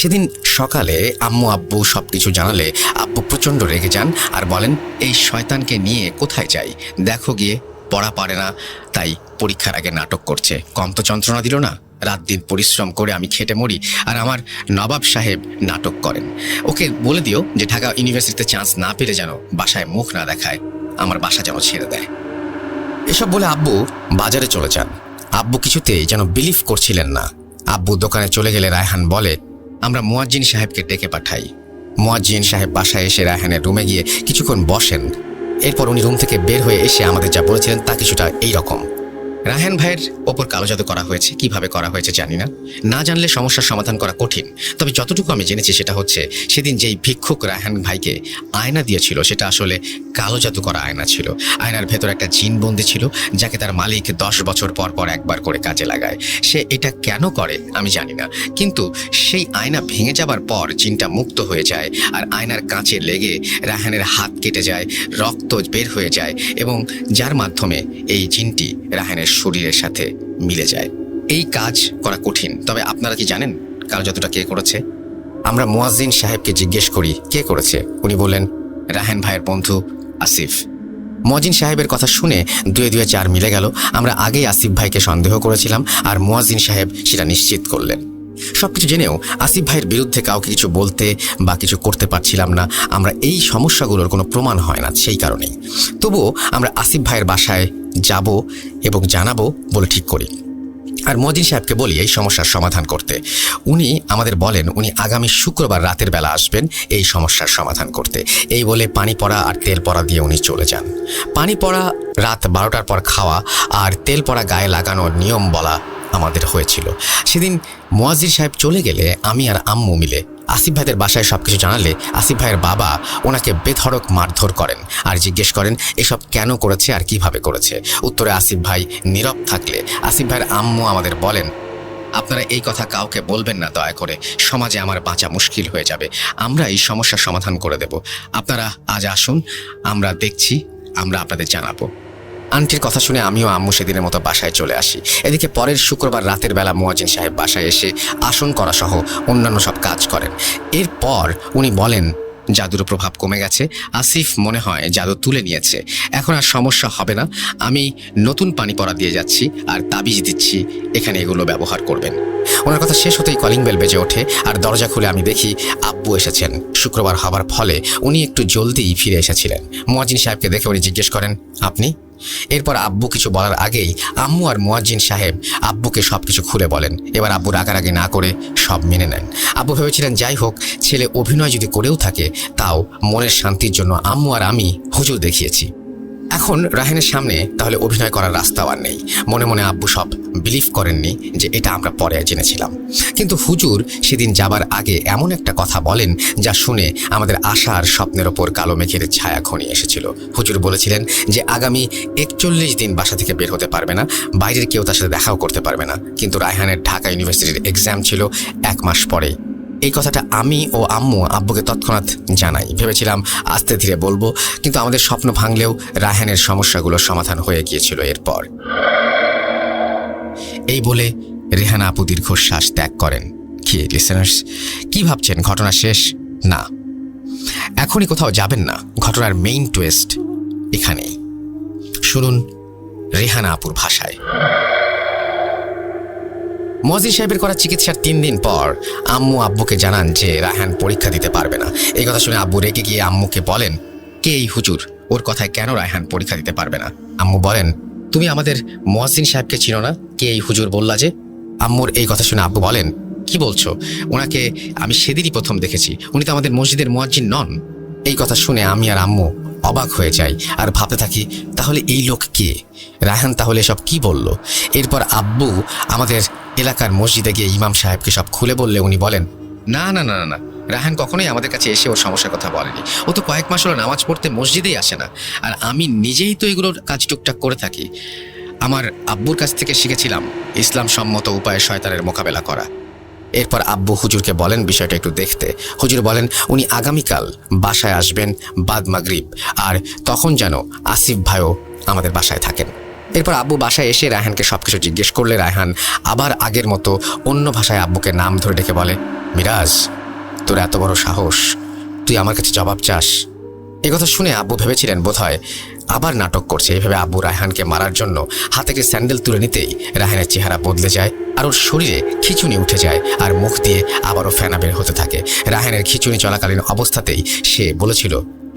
Speaker 1: সেদিন সকালে আম্মু আব্বু সব কিছু জানালে আব্বু প্রচণ্ড রেগে যান আর বলেন, এই শয়তানকে নিয়ে কোথায় যাই, দেখো গিয়ে পড়া পারে না, তাই পরীক্ষার আগে নাটক করছে, কম তো যন্ত্রণা দিল না। রাত দিন পরিশ্রম করে আমি খেটে মরি আর আমার নবাব সাহেব নাটক করেন। ওকে বলে দিও যে ঢাকা ইউনিভার্সিটিতে চান্স না পেলে যেন বাসায় মুখ না দেখায়, আমার বাসা যেন ছেড়ে দেয়। এসব বলে আব্বু বাজারে চলে যান। আব্বু কিছুতেই যেন বিলিভ করছিলেন না। আব্বু দোকানে চলে গেলে রায়হান বলে, আমরা মুয়াজ্জিন সাহেবকে ডেকে পাঠাই। মুয়াজ্জিন সাহেব বাসায় এসে রায়হানের রুমে গিয়ে কিছুক্ষণ বসেন। এরপর উনি রুম থেকে বের হয়ে এসে আমাদের যা বলেছিলেন তা কিছুটা এইরকম। রায়হান ভাইয়ের ওপর কালো জাদু করা হয়েছে, কিভাবে করা হয়েছে জানি না, না জানলে সমস্যার সমাধান করা কঠিন। তবে যতটুকু আমি জেনেছি সেটা হচ্ছে সেদিন যেই ভিক্ষুক রায়হান ভাইকে আয়না দিয়েছিল সেটা আসলে কালো জাদু করা আয়না ছিল। আয়নার ভেতর একটা জিন বন্দি ছিল যাকে তার মালিক 10 বছর পর পর একবার করে কাজে লাগায়। সে এটা কেন করে আমি জানি না, কিন্তু সেই আয়না ভেঙে যাবার পর জিনটা মুক্ত হয়ে যায় আর আয়নার কাঁচে লেগে রায়হানের হাত কেটে যায়, রক্ত বের হয়ে যায় এবং যার মাধ্যমে এই জিনটি রায়হানের শরীরের সাথে মিলে যায়। এই কাজ করা কঠিন। তবে আপনারা কি জানেন কালো জাদুটা কে করেছে? আমরা মুয়াজ্জিন সাহেবকে জিজ্ঞেস করি কে করেছে। উনি বললেন রায়হান ভাইয়ের বন্ধু আসিফ। মুয়াজ্জিন সাহেবের কথা শুনে 2 4 মিলে গেল। আমরা আগেই আসিফ ভাইকে সন্দেহ করেছিলাম আর মুয়াজ্জিন সাহেব সেটা নিশ্চিত করলেন। সবকিছু জেনেও আসিফ ভাইয়ের বিরুদ্ধে কাউকে কিছু বলতে বা কিছু করতে পারছিলাম না। আমরা এই সমস্যাগুলোর কোনো প্রমাণ হয় না সেই কারণেই। তবুও আমরা আসিফ ভাইয়ের বাসায় যাব এবং জানাবো বলে ঠিক করি আর মুয়াজ্জিন সাহেবকে বলি এই সমস্যার সমাধান করতে। উনি আমাদের বলেন উনি আগামী শুক্রবার রাতের বেলা আসবেন এই সমস্যার সমাধান করতে। এই বলে পানি পড়া আর তেল পড়া দিয়ে উনি চলে যান। পানি পড়া রাত 12টার পর খাওয়া আর তেল পড়া গায়ে লাগানোর নিয়ম বলা আমাদের হয়েছিল। সেদিন মুয়াজ্জিন সাহেব চলে গেলে আমি আর আম্মু মিলে আসিফ ভাইদের বাসায় সবকিছু জানালে আসিফ ভাইয়ের বাবা ওনাকে বেধড়ক মারধর করেন আর জিজ্ঞেস করেন এসব কেন করেছে আর কিভাবে করেছে। উত্তরে আসিফ ভাই নীরব থাকলে আসিফ ভাইয়ের আম্মু আমাদের বলেন, আপনারা এই কথা কাউকে বলবেন না দয়া করে, সমাজে আমার বাঁচা মুশকিল হয়ে যাবে, আমরা এই সমস্যার সমাধান করে দেব, আপনারা আজ আসুন, আমরা দেখছি, আমরা আপনাদের জানাবো। আন্টির কথা শুনে আমিও আম্মু সেদিনের মতো বাসায় চলে আসি। এদিকে পরের শুক্রবার রাতের বেলা মুয়াজ্জিন সাহেব বাসায় এসে আসন করা সহ অন্যান্য সব কাজ করেন। এরপর উনি বলেন জাদুর প্রভাব কমে গেছে, আসিফ মনে হয় জাদু তুলে নিয়েছে, এখন আর সমস্যা হবে না, আমি নতুন পানি পড়া দিয়ে যাচ্ছি আর তাবিজ দিচ্ছি, এখানে এগুলো ব্যবহার করবেন। ওনার কথা শেষ হতেই কলিং বেল বেজে ওঠে আর দরজা খুলে আমি দেখি আব্বু এসেছেন। শুক্রবার হবার ফলে উনি একটু জলদিই ফিরে এসেছিলেন। মুয়াজ্জিন সাহেবকে দেখে উনি জিজ্ঞেস করেন, আপনি? এরপর আব্বু কিছু বলার আগেই আম্মু আর মুয়াজ্জিন সাহেব আব্বুকে সবকিছু খুলে বলেন। এবার আব্বু রাগারাগি না করে সব মেনে নেন। আব্বু ভেবেছিলেন যাই হোক, ছেলে অভিনয় যদি করেও থাকে তাও মনের শান্তির জন্য আম্মু আর আমি হুজুর দেখিয়েছি। এখন রায়হানের সামনে তাহলে অভিনয় করার রাস্তাও আর নেই। মনে মনে আব্বু সব বিলিভ করেননি যে এটা আমরা পরে জেনেছিলাম। কিন্তু হুজুর সেদিন যাবার আগে এমন একটা কথা বলেন যা শুনে আমাদের আশার স্বপ্নের ওপর কালো মেঘের ছায়া ঘনিয়ে এসেছিল। হুজুর বলেছিলেন যে আগামী 41 দিন বাসা থেকে বের হতে পারবে না, বাইরের কেউ তার সাথে দেখাও করতে পারবে না। কিন্তু রায়হানের ঢাকা ইউনিভার্সিটির এক্সাম ছিল 1 মাস পরে। এই কথাটা আমি ও আম্মু আব্বুকে তৎক্ষণাৎ জানাই। ভেবেছিলাম আস্তে ধীরে বলবো, কিন্তু আমাদের স্বপ্ন ভাঙলেও রায়হানের সমস্যাগুলোর সমাধান হয়ে গিয়েছিল এরপর। এই বলে রেহানা আপু দীর্ঘশ্বাস ত্যাগ করেন। কি লিসেনার্স, কি ভাবছেন ঘটনা শেষ? না, এখনই কোথাও যাবেন না, ঘটনার মেইন টুইস্ট এখানেই। শুনুন রেহানা আপুর ভাষায়। মুয়াজ্জিন সাহেবের করা চিকিৎসার 3 দিন পর আম্মু আব্বুকে জানান যে রায়হান পরীক্ষা দিতে পারবে না। এই কথা শুনে আব্বু রেগে গিয়ে আম্মুকে বলেন, কে এই হুজুর, ওর কথায় কেন রায়হান পরীক্ষা দিতে পারবে না? আম্মু বলেন, তুমি আমাদের মুয়াজ্জিন সাহেবকে চিনো না? কে এই হুজুর বললা যে? আম্মুর এই কথা শুনে আব্বু বলেন, কি বলছো? ওনাকে আমি সেদিনই প্রথম দেখেছি, উনি তো আমাদের মসজিদের মুয়াজ্জিন নন। এই কথা শুনে আমি আর আম্মু অবাক হয়ে যাই আর ভাবতে থাকি তাহলে এই লোক কে? রায়হান তাহলে সব কি বলল? এরপর আব্বু আমাদের এলাকার মসজিদে গিয়ে ইমাম সাহেবকে সব খুলে বললে উনি বলেন, না না না না, রায়হান কখনোই আমাদের কাছে এসে ওর সমস্যার কথা বলেনি, ও তো কয়েক মাস হলো নামাজ পড়তে মসজিদেই আসে না, আর আমি নিজেই তো এগুলোর কাজ টুকটাক করে থাকি। আমার আব্বুর কাছ থেকে শিখেছিলাম ইসলাম সম্মত উপায়ে শয়তানের মোকাবেলা করা। এরপর আব্বু হুজুরকে বলেন বিষয়টা একটু দেখতে। হুজুর বলেন উনি আগামীকাল বাসায় আসবেন বাদ মাগরিব, আর তখন যেন আসিফ ভাইও আমাদের বাসায় থাকেন। এরপর আব্বু বাসায় এসে রায়হানকে সবকিছু জিজ্ঞেস করলে রায়হান আবার আগের মতো অন্য ভাষায় আব্বুকে নাম ধরে ডেকে বলে, মিরাজ, তোর এত বড় সাহস, তুই আমার কাছে জবাব চাস? একথা শুনে আব্বু ভেবেছিলেন বোধহয় আবার নাটক করছে। এইভাবে আব্বু রায়হানকে মারার জন্য হাত থেকে স্যান্ডেল তুলে নিতেই রায়হানের চেহারা বদলে যায় আর ওর শরীরে খিঁচুনি উঠে যায় আর মুখ দিয়ে আবারও ফেনা বের হতে থাকে। রায়হানের খিঁচুনি চলাকালীন অবস্থাতেই সে বলেছিল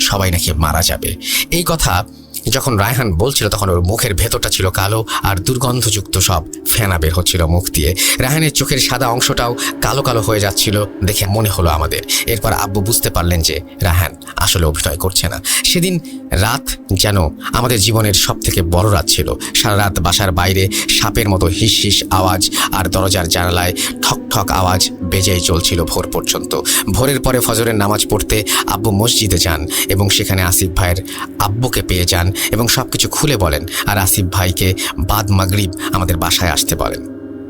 Speaker 1: সবাই নাকি মারা যাবে। এই কথা যখন রায়হান বলছিল তখন ওর মুখের ভেতরটা ছিল কালো আর দুর্গন্ধযুক্ত সব ফেনা বের হচ্ছিল মুখ দিয়ে। রায়হানের চোখের সাদা অংশটাও কালো কালো হয়ে যাচ্ছিল দেখে মনে হলো আমাদের। এরপর আব্বু বুঝতে পারলেন যে রায়হান আসলে অভিনয় করছে না। সেদিন রাত যেন আমাদের জীবনের সব থেকে বড় রাত ছিল। সারা রাত বাসার বাইরে সাপের মতো হিস হিস আওয়াজ আর দরজার জানালায় ঠক ঠক আওয়াজ বেজেই চলছিল ভোর পর্যন্ত। ভোরের পরে ফজরের নামাজ পড়তে আব্বু মসজিদে যান এবং সেখানে আসিফ ভাইয়ের আব্বুকে পেয়ে যান এবং সবকিছু খুলে বলেন, আর আসিফ ভাইকে বাদ মাগরিব আমাদের বাসায় আসতে বলেন।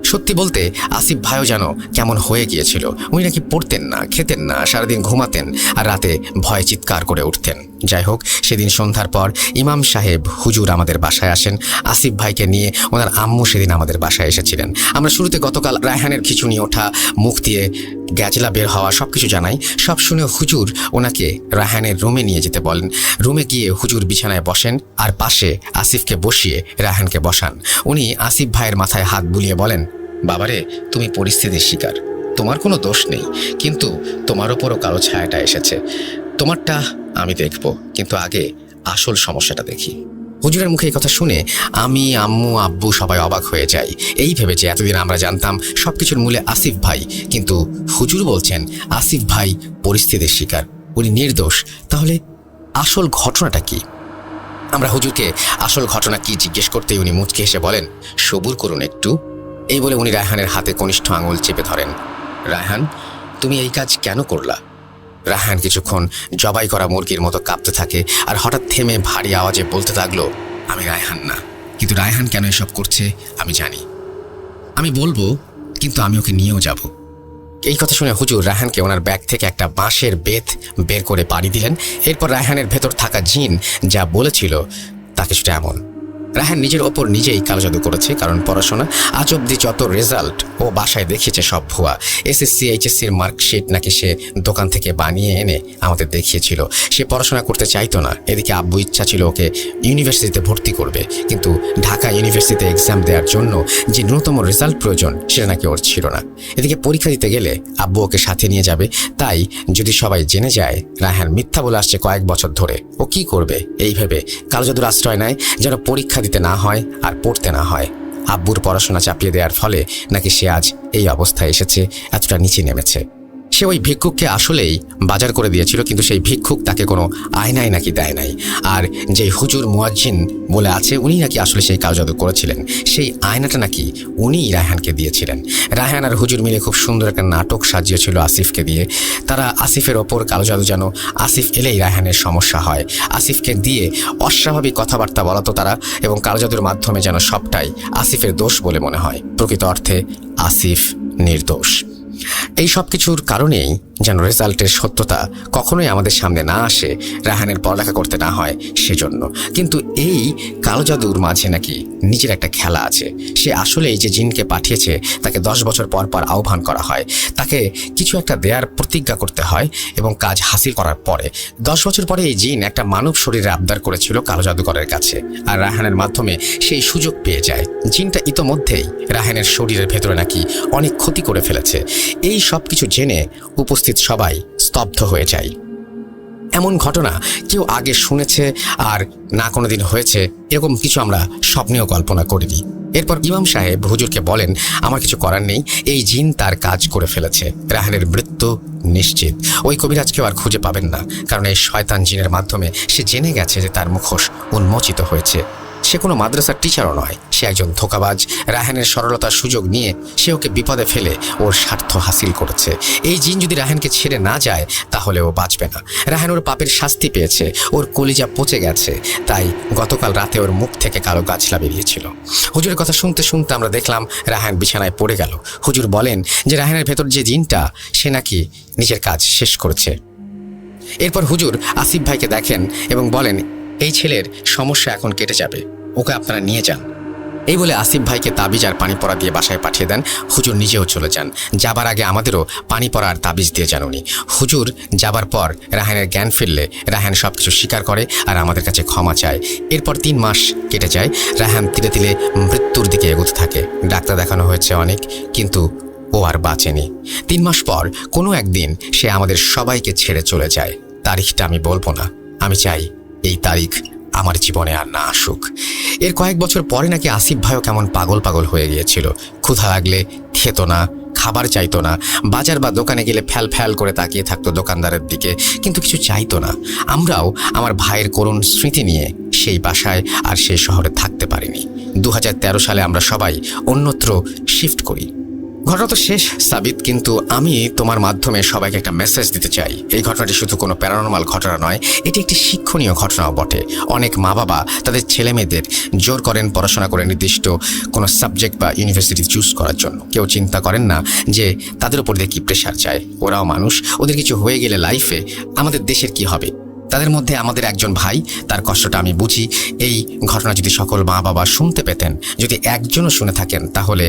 Speaker 1: সত্যি বলতে আসিফ ভাইও যেন কেমন হয়ে গিয়েছিল। উনি নাকি পড়তেন না, খেতেন না, সারাদিন ঘুমাতেন আর রাতে ভয়ে চিৎকার করে উঠতেন। যাই হোক, সেদিন সন্ধ্যার পর ইমাম সাহেব হুজুর আমাদের বাসায় আসেন। আসিফ ভাইকে নিয়ে ওনার আম্মু সেদিন আমাদের বাসায় এসেছিলেন। আমরা শুরুতে গতকাল রায়হানের খিঁচুনি ওঠা, মুখ দিয়ে গ্যাজলা বের হওয়া সবকিছু জানাই। সব শুনে হুজুর ওনাকে রায়হানের রুমে নিয়ে যেতে বলেন। রুমে গিয়ে হুজুর বিছানায় বসেন আর পাশে আসিফকে বসিয়ে রায়হানকে বসান। উনি আসিফ ভাইয়ের মাথায় হাত বুলিয়ে বলেন, বাবারে, তুমি পরিস্থিতির শিকার, তোমার কোনো দোষ নেই, কিন্তু তোমার ওপরও কালো ছায়াটা এসেছে। তোমারটা আমি দেখব, কিন্তু আগে আসল সমস্যাটা দেখি। হুজুরের মুখে এই কথা শুনে আমি, আম্মু, আব্বু সবাই অবাক হয়ে যাই। এই ভেবে যে এতদিন আমরা জানতাম সবকিছুর মূলে আসিফ ভাই, কিন্তু হুজুর বলছেন আসিফ ভাই পরিস্থিতির শিকার, উনি নির্দোষ। তাহলে আসল ঘটনাটা কি? আমরা হুজুরকে আসল ঘটনা কি জিজ্ঞেস করতেই উনি মুচকে হেসে বলেন, সবুর করুন একটু, এই বলে উনি রায়হানের হাতে কনিষ্ঠ আঙুল চেপে ধরেন। রায়হান, তুমি এই কাজ কেন করলা? রায়হান কিছুক্ষণ জবাই করা মুরগির মতো কাঁপতে থাকে আর হঠাৎ থেমে ভারী আওয়াজে বলতে লাগলো, আমি রায়হান না, কিন্তু রায়হান কেন এসব করছে আমি জানি। আমি বলবো, কিন্তু আমি ওকে নিয়েও যাব। এই কথা শুনে হুজুর রায়হানকে ওনার ব্যাগ থেকে একটা বাঁশের বেত বের করে পাড়ি দিলেন। এরপর রায়হানের ভেতর থাকা জিন যা বলেছিল তা কিছুটা এমন। রায়হান নিজের ওপর নিজেই কালো জাদু করেছে, কারণ পড়াশোনা আজ অব্দি যত রেজাল্ট ও বাসায় দেখিয়েছে সব ভুয়া। এসএসসি এইচএসসির মার্কশিট নাকি সে দোকান থেকে বানিয়ে এনে আমাদের দেখিয়েছিল। সে পড়াশোনা করতে চাইতো না। এদিকে আব্বু ইচ্ছা ছিল ওকে ইউনিভার্সিটিতে ভর্তি করবে, কিন্তু ঢাকা ইউনিভার্সিটিতে এক্সাম দেওয়ার জন্য যে ন্যূনতম রেজাল্ট প্রয়োজন সেটা নাকি ওর ছিল না। এদিকে পরীক্ষা দিতে গেলে আব্বু ওকে সাথে নিয়ে যাবে, তাই যদি সবাই জেনে যায় রায়হান মিথ্যা বলে আসছে কয়েক বছর ধরে, ও কি করবে এই ভেবে কালো জাদুর আশ্রয় নেয় যেন পরীক্ষা দিতে না হয় আর পড়তে না হয়। আব্বুর পড়াশোনা চাপিয়ে দেওয়ার ফলে নাকি সে আজ এই অবস্থায় এসেছে, এতটা নিচে নেমেছে। সে ওই ভিক্ষুককে আসলেই বাজার করে দিয়েছিল, কিন্তু সেই ভিক্ষুক তাকে কোনো আয়নায় নাকি দেয় নাই। আর যেই হুজুর মুয়াজ্জিন বলে আছে উনি নাকি আসলে সেই কালো জাদু করেছিলেন, সেই আয়নাটা নাকি উনিই রায়হানকে দিয়েছিলেন। রায়হান আর হুজুর মিলে খুব সুন্দর একটা নাটক সাজিয়েছিল আসিফকে দিয়ে। তারা আসিফের ওপর কালো জাদু যেন আসিফ এলেই রায়হানের সমস্যা হয়, আসিফকে দিয়ে অস্বাভাবিক কথাবার্তা বলাতো তারা, এবং কালো জাদুর মাধ্যমে যেন সবটাই আসিফের দোষ বলে মনে হয়। প্রকৃত অর্থে আসিফ নির্দোষ। এই সব কিছুর কারণেই যেন রেজাল্টের সত্যতা কখনোই আমাদের সামনে না আসে, রায়হানের পড়ালেখা করতে না হয় সেজন্য। কিন্তু এই কালো জাদুর মাঝে নাকি নিজের একটা খেলা আছে। সে আসলে এই যে জিনকে পাঠিয়েছে তাকে 10 বছর পর পর আহ্বান করা হয়, তাকে কিছু একটা দেয়ার প্রতিজ্ঞা করতে হয় এবং কাজ হাসিল করার পরে 10 বছর পরে এই জিন একটা মানব শরীরে আবদার করেছিল কালো জাদুকরের কাছে, আর রায়হানের মাধ্যমে সেই সুযোগ পেয়ে যায়। জিনটা ইতোমধ্যেই রায়হানের শরীরের ভেতরে নাকি অনেক ক্ষতি করে ফেলেছে। এই সব কিছু জেনে উপস্থিত সবাই স্তব্ধ হয়ে যায়। এমন ঘটনা কেউ আগে শুনেছে আর না কোনোদিন হয়েছে এরকম কিছু আমরা স্বপ্নেও কল্পনা করিনি। এরপর ইমাম সাহেব হুজুরকে বলেন, আমার কিছু করার নেই, এই জিন তার কাজ করে ফেলেছে, রায়হানের মৃত্যু নিশ্চিত। ওই কবিরাজকেও আর খুঁজে পাবেন না, কারণ এই শয়তান জিনের মাধ্যমে সে জেনে গেছে যে তার মুখোশ উন্মোচিত হয়েছে। সে কোনো মাদ্রাসার টিচারও নয়, সে একজন ধোঁকাবাজ। রায়হানের সরলতার সুযোগ নিয়ে সে ওকে বিপদে ফেলে ওর স্বার্থ হাসিল করেছে। এই জিন যদি রায়হানকে ছেড়ে না যায় তাহলে ও বাঁচবে না। রায়হান ওর পাপের শাস্তি পেয়েছে, ওর কলিজা পচে গেছে, তাই গতকাল রাতে ওর মুখ থেকে কালো গাছলা বেরিয়েছিল। হুজুরের কথা শুনতে শুনতে আমরা দেখলাম রায়হান বিছানায় পড়ে গেল। হুজুর বলেন যে রায়হানের ভেতর যে জিনটা সে নাকি নিজের কাজ শেষ করেছে। এরপর হুজুর আসিফ ভাইকে দেখেন এবং বলেন, এই ছেলের সমস্যা এখন কেটে যাবে, ওকে আপনারা নিয়ে যান। এই বলে আসিফ ভাইকে তাবিজ আর পানি পড়া দিয়ে বাসায় পাঠিয়ে দেন। হুজুর নিজেও চলে যান। যাবার আগে আমাদেরও পানি পড়া আর তাবিজ দিয়ে যান উনি। হুজুর যাবার পর রায়হানের জ্ঞান ফিরলে রায়হান সব কিছু স্বীকার করে আর আমাদের কাছে ক্ষমা চায়। এরপর 3 মাস কেটে যায়। রায়হান ধীরে ধীরে মৃত্যুর দিকে এগোতে থাকে। ডাক্তার দেখানো হয়েছে অনেক, কিন্তু ও আর বাঁচেনি। 3 মাস পর কোনো একদিন সে আমাদের সবাইকে ছেড়ে চলে যায়। তারিখটা আমি বলবো না, আমি চাই এই তারিখ আমার জীবনে আর না আসুক। এর কয়েক বছর পরে নাকি আসিফ ভাইও কেমন পাগল পাগল হয়ে গিয়েছিল। ক্ষুধা লাগলে খেত না, খাবার চাইতো না, বাজার বা দোকানে গেলে ফ্যাল ফ্যাল করে তাকিয়ে থাকতো দোকানদারের দিকে, কিন্তু কিছু চাইতো না। আমরাও আমার ভাইয়ের করুণ স্মৃতি নিয়ে সেই বাসায় আর সেই শহরে থাকতে পারিনি। 2013 সালে আমরা সবাই অন্যত্র শিফট করি। ঘটনা তো শেষ সাবিত, কিন্তু আমি তোমার মাধ্যমে সবাইকে একটা মেসেজ দিতে চাই। এই ঘটনাটি শুধু কোনো প্যারানর্মাল ঘটনা নয়, এটি একটি শিক্ষণীয় ঘটনাও বটে। অনেক মা বাবা তাদের ছেলে মেয়েদের জোর করেন পড়াশোনা করে নির্দিষ্ট কোনো সাবজেক্ট বা ইউনিভার্সিটি চুজ করার জন্য। কেউ চিন্তা করেন না যে তাদের উপর দিয়ে কী প্রেশার যায়। ওরাও মানুষ, ওদের কিছু হয়ে গেলে লাইফে আমাদের দেশের কি হবে। তাদের মধ্যে আমাদের একজন ভাই, তার কষ্টটা আমি বুঝি। এই ঘটনা যদি সকল মা বাবা শুনতে পেতেন, যদি একজনও শুনে থাকেন, তাহলে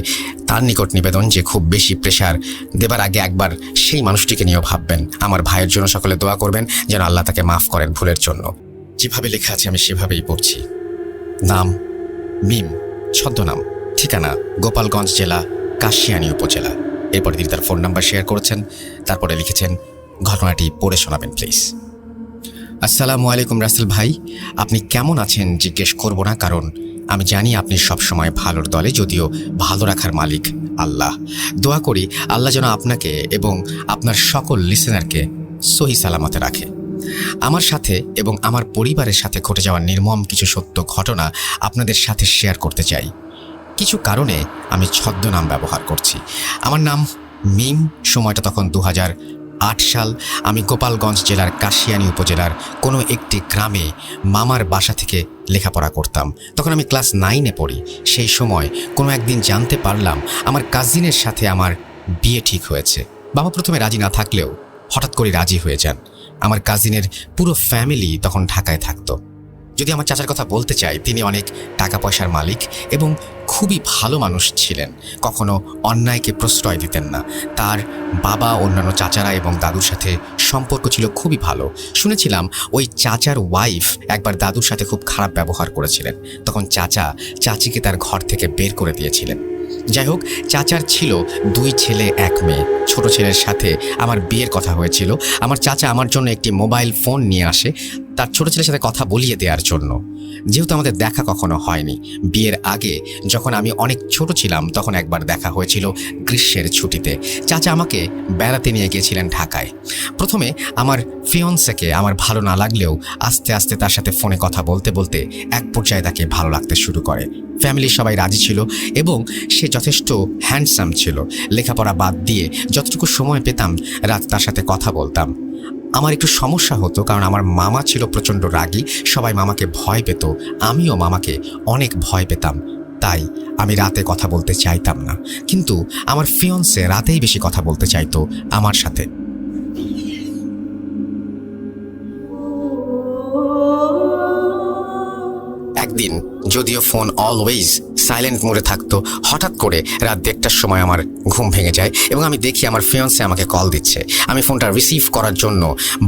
Speaker 1: তার নিকট নিবেদন যে খুব বেশি প্রেশার দেবার আগে একবার সেই মানুষটিকে নিয়েও ভাববেন। আমার ভাইয়ের জন্য সকলে দোয়া করবেন যেন আল্লাহ তাকে মাফ করেন ভুলের জন্য। যেভাবে লেখা আছে আমি সেভাবেই পড়ছি। নাম মিম, ছদ্মনাম, ঠিকানা গোপালগঞ্জ জেলা, কাশিয়ানী উপজেলা। এরপরে তিনি তার ফোন নাম্বার শেয়ার করেছেন, তারপরে লিখেছেন, ঘটনাটি পড়ে শোনাবেন প্লিজ। আসসালামু আলাইকুম রাসেল ভাই, আপনি কেমন আছেন জিজ্ঞেস করব না, কারণ আমি জানি আপনি সবসময় ভালোর দলে, যদিও ভালো রাখার মালিক আল্লাহ। দোয়া করি আল্লাহ যেন আপনাকে এবং আপনার সকল লিসেনারকে সহি সালামতে রাখে। আমার সাথে এবং আমার পরিবারের সাথে ঘটে যাওয়া নির্মম কিছু সত্য ঘটনা আপনাদের সাথে শেয়ার করতে চাই। কিছু কারণে আমি ছদ্মনাম ব্যবহার করছি। আমার নাম মিম। সময়টা তখন 2008 সাল। আমি গোপালগঞ্জ জেলার কাশিয়ানী উপজেলার কোনো একটি গ্রামে মামার বাসা থেকে লেখাপড়া করতাম। তখন আমি ক্লাস 9-এ পড়ি। সেই সময় কোনো একদিন জানতে পারলাম আমার কাজিনের সাথে আমার বিয়ে ঠিক হয়েছে। বাবা প্রথমে রাজি না থাকলেও হঠাৎ করে রাজি হয়ে যান। আমার কাজিনের পুরো ফ্যামিলি তখন ঢাকায় থাকতো। যদি আমার চাচার কথা বলতে চাই, তিনি অনেক টাকা পয়সার মালিক এবং খুবই ভালো মানুষ ছিলেন। কখনো অন্যায়কে প্রশ্রয় দিতেন না। তার বাবা, অন্যান্য চাচারা এবং দাদুর সাথে সম্পর্ক ছিল খুবই ভালো। শুনেছিলাম ওই চাচার ওয়াইফ একবার দাদুর সাথে খুব খারাপ ব্যবহার করেছিলেন। তখন চাচা চাচিকে তার ঘর থেকে বের করে দিয়েছিলেন। যাই হোক, চাচার ছিল 2 ছেলে 1 মেয়ে। ছোট ছেলের সাথে আমার বিয়ের কথা হয়েছিল। আমার চাচা আমার জন্য একটি মোবাইল ফোন নিয়ে আসে তার ছোট ছেলের সাথে কথা বলিয়ে দেওয়ার জন্য। যেহেতু আমাদের দেখা কখনো হয়নি, বিয়ের আগে যখন আমি অনেক ছোট ছিলাম তখন একবার দেখা হয়েছিল গ্রীষ্মের ছুটিতে। চাচা আমাকে বেড়াতে নিয়ে গিয়েছিলেন ঢাকায়। প্রথমে আমার ফিয়ন্সেকে আমার ভালো না লাগলেও আস্তে আস্তে তার সাথে ফোনে কথা বলতে বলতে এক পর্যায়ে তাকে ভালো লাগতে শুরু করে। ফ্যামিলির সবাই রাজি ছিল এবং সে যথেষ্ট হ্যান্ডসাম ছিল। লেখাপড়া বাদ দিয়ে যতটুকু সময় পেতাম রাত তার সাথে কথা বলতাম। আমার একটু সমস্যা হতো, কারণ আমার মামা ছিল প্রচণ্ড রাগী। সবাই মামাকে ভয় পেত, আমিও মামাকে অনেক ভয় পেতাম। তাই আমি রাতে কথা বলতে চাইতাম না। কিন্তু আমার ফিয়ন্সে রাতেই বেশি কথা বলতে চাইতো আমার সাথে। একদিন যদিও ফোন অলওয়েজ সাইলেন্ট মোডে থাকতো, হঠাৎ করে রাত 1টার সময় আমার ঘুম ভেঙে যায় এবং আমি দেখি আমার ফিয়ন্সে আমাকে কল দিচ্ছে। আমি ফোনটা রিসিভ করার জন্য